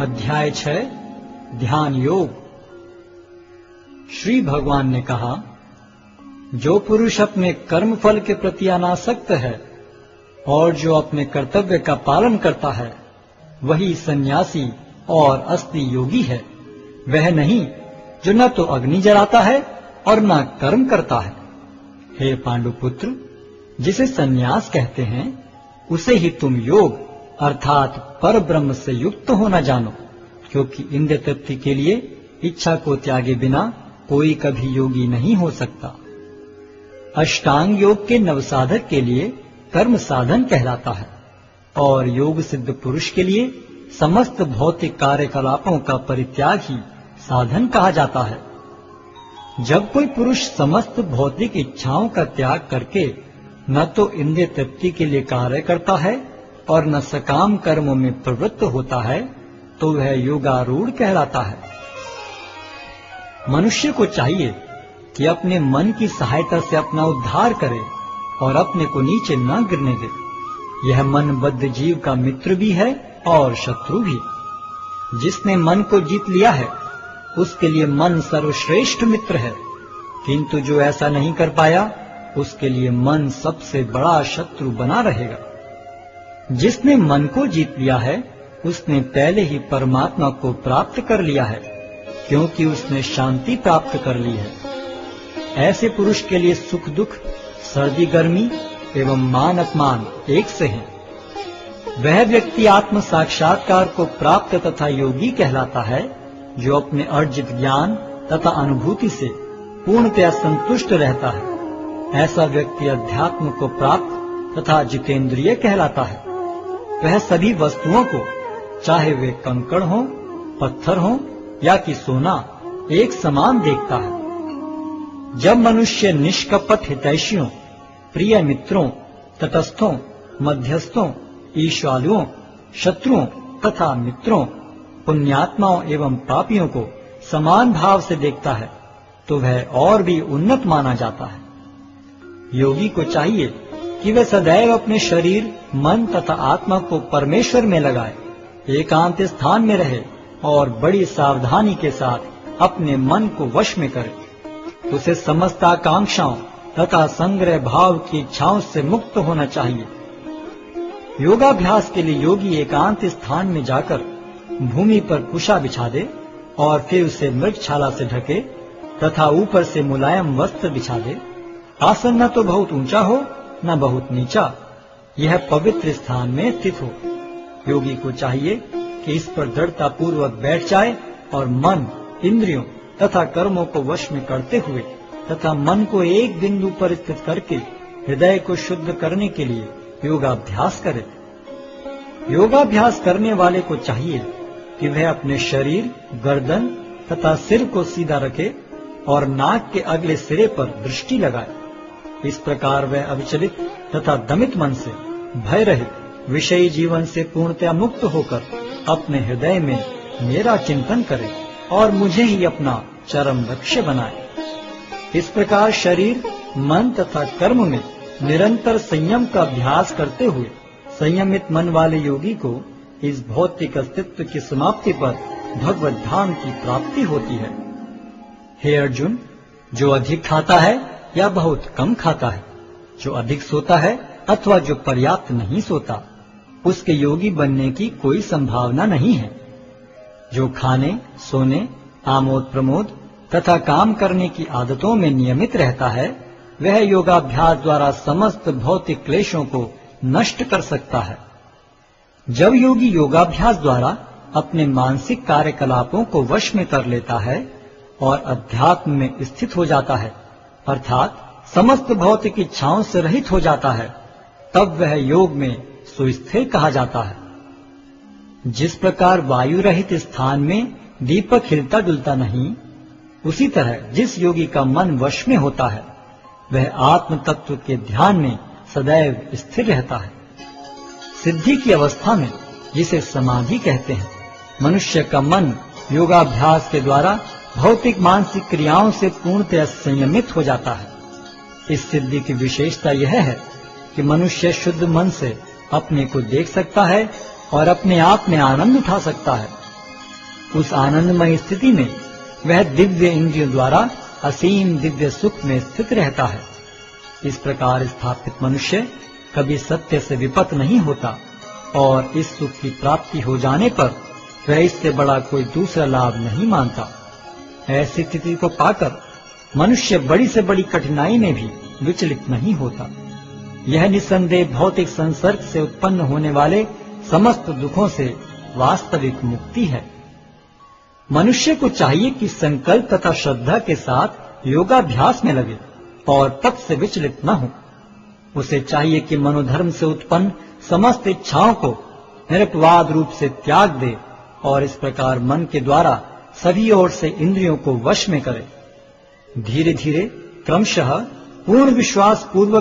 अध्याय 6 ध्यान योग। श्री भगवान ने कहा, जो पुरुष अपने कर्म फल के प्रति अनासक्त है और जो अपने कर्तव्य का पालन करता है, वही सन्यासी और असली योगी है। वह नहीं जो न तो अग्नि जलाता है और न कर्म करता है। हे पांडुपुत्र, जिसे सन्यास कहते हैं, उसे ही तुम योग अर्थात पर ब्रह्म से युक्त होना जानो, क्योंकि इंद्रिय तृप्ति के लिए इच्छा को त्यागे बिना कोई कभी योगी नहीं हो सकता। अष्टांग योग के नवसाधक के लिए कर्म साधन कहलाता है और योग सिद्ध पुरुष के लिए समस्त भौतिक कार्यकलापों का परित्याग ही साधन कहा जाता है। जब कोई पुरुष समस्त भौतिक इच्छाओं का त्याग करके न तो इंद्रिय तृप्ति के लिए कार्य करता है और न सकाम कर्मों में प्रवृत्त होता है, तो वह योगारूढ़ कहलाता है। मनुष्य को चाहिए कि अपने मन की सहायता से अपना उद्धार करे और अपने को नीचे न गिरने दे। यह मनबद्ध जीव का मित्र भी है और शत्रु भी। जिसने मन को जीत लिया है उसके लिए मन सर्वश्रेष्ठ मित्र है, किंतु जो ऐसा नहीं कर पाया उसके लिए मन सबसे बड़ा शत्रु बना रहेगा। जिसने मन को जीत लिया है उसने पहले ही परमात्मा को प्राप्त कर लिया है, क्योंकि उसने शांति प्राप्त कर ली है। ऐसे पुरुष के लिए सुख दुख, सर्दी गर्मी एवं मान अपमान एक से हैं। वह व्यक्ति आत्म साक्षात्कार को प्राप्त तथा योगी कहलाता है, जो अपने अर्जित ज्ञान तथा अनुभूति से पूर्णतया संतुष्ट रहता है। ऐसा व्यक्ति अध्यात्म को प्राप्त तथा जितेंद्रिय कहलाता है। वह सभी वस्तुओं को, चाहे वे कंकड़ हो, पत्थर हो या कि सोना, एक समान देखता है। जब मनुष्य निष्कपट हितैषियों, प्रिय मित्रों, तटस्थों, मध्यस्थों, ईर्ष्यालुओं, शत्रुओं तथा मित्रों, पुण्यात्माओं एवं पापियों को समान भाव से देखता है, तो वह और भी उन्नत माना जाता है। योगी को चाहिए कि वह सदैव अपने शरीर, मन तथा आत्मा को परमेश्वर में लगाए, एकांत स्थान में रहे और बड़ी सावधानी के साथ अपने मन को वश में करे। उसे समस्त आकांक्षाओं तथा संग्रह भाव की इच्छाओं से मुक्त होना चाहिए। योगाभ्यास के लिए योगी एकांत स्थान में जाकर भूमि पर कुशा बिछा दे और फिर उसे मृगछाला से ढके तथा ऊपर से मुलायम वस्त्र बिछा दे। आसन न तो बहुत ऊंचा हो न बहुत नीचा, यह पवित्र स्थान में स्थित हो। योगी को चाहिए कि इस पर दृढ़ता पूर्वक बैठ जाए और मन, इंद्रियों तथा कर्मों को वश में करते हुए तथा मन को एक बिंदु पर स्थित करके हृदय को शुद्ध करने के लिए योगाभ्यास करे। योगाभ्यास करने वाले को चाहिए कि वह अपने शरीर, गर्दन तथा सिर को सीधा रखे और नाक के अगले सिरे पर दृष्टि लगाए। इस प्रकार वह अविचलित तथा दमित मन से, भय रहित, विषयी जीवन से पूर्णतया मुक्त होकर अपने हृदय में मेरा चिंतन करे और मुझे ही अपना चरम लक्ष्य बनाए। इस प्रकार शरीर, मन तथा कर्म में निरंतर संयम का अभ्यास करते हुए संयमित मन वाले योगी को इस भौतिक अस्तित्व की समाप्ति पर भगवत धाम की प्राप्ति होती है। हे अर्जुन, जो अधिक खाता है या बहुत कम खाता है, जो अधिक सोता है अथवा जो पर्याप्त नहीं सोता, उसके योगी बनने की कोई संभावना नहीं है। जो खाने, सोने, आमोद प्रमोद तथा काम करने की आदतों में नियमित रहता है, वह योगाभ्यास द्वारा समस्त भौतिक क्लेशों को नष्ट कर सकता है। जब योगी योगाभ्यास द्वारा अपने मानसिक कार्यकलापों को वश में कर लेता है और अध्यात्म में स्थित हो जाता है, अर्थात समस्त भौतिक इच्छाओं से रहित हो जाता है, तब वह योग में सुस्थिर कहा जाता है। जिस प्रकार वायु रहित स्थान में दीपक हिलता डुलता नहीं, उसी तरह जिस योगी का मन वश में होता है, वह आत्म तत्व के ध्यान में सदैव स्थिर रहता है। सिद्धि की अवस्था में, जिसे समाधि कहते हैं, मनुष्य का मन योगाभ्यास के द्वारा भौतिक मानसिक क्रियाओं से पूर्णतः संयमित हो जाता है। इस सिद्धि की विशेषता यह है कि मनुष्य शुद्ध मन से अपने को देख सकता है और अपने आप में आनंद उठा सकता है। उस आनंदमय स्थिति में वह दिव्य इंद्रियों द्वारा असीम दिव्य सुख में स्थित रहता है। इस प्रकार स्थापित मनुष्य कभी सत्य से विपत नहीं होता और इस सुख की प्राप्ति हो जाने पर वह इससे बड़ा कोई दूसरा लाभ नहीं मानता। ऐसी स्थिति को पाकर मनुष्य बड़ी से बड़ी कठिनाई में भी विचलित नहीं होता। यह निस्संदेह भौतिक संसर्ग से उत्पन्न होने वाले समस्त दुखों से वास्तविक मुक्ति है। मनुष्य को चाहिए कि संकल्प तथा श्रद्धा के साथ योगाभ्यास में लगे और तब से विचलित न हो। उसे चाहिए कि मनोधर्म से उत्पन्न समस्त इच्छाओं को निरपवाद रूप से त्याग दे और इस प्रकार मन के द्वारा सभी ओर से इंद्रियों को वश में करे। धीरे धीरे क्रमशः पूर्ण विश्वास पूर्वक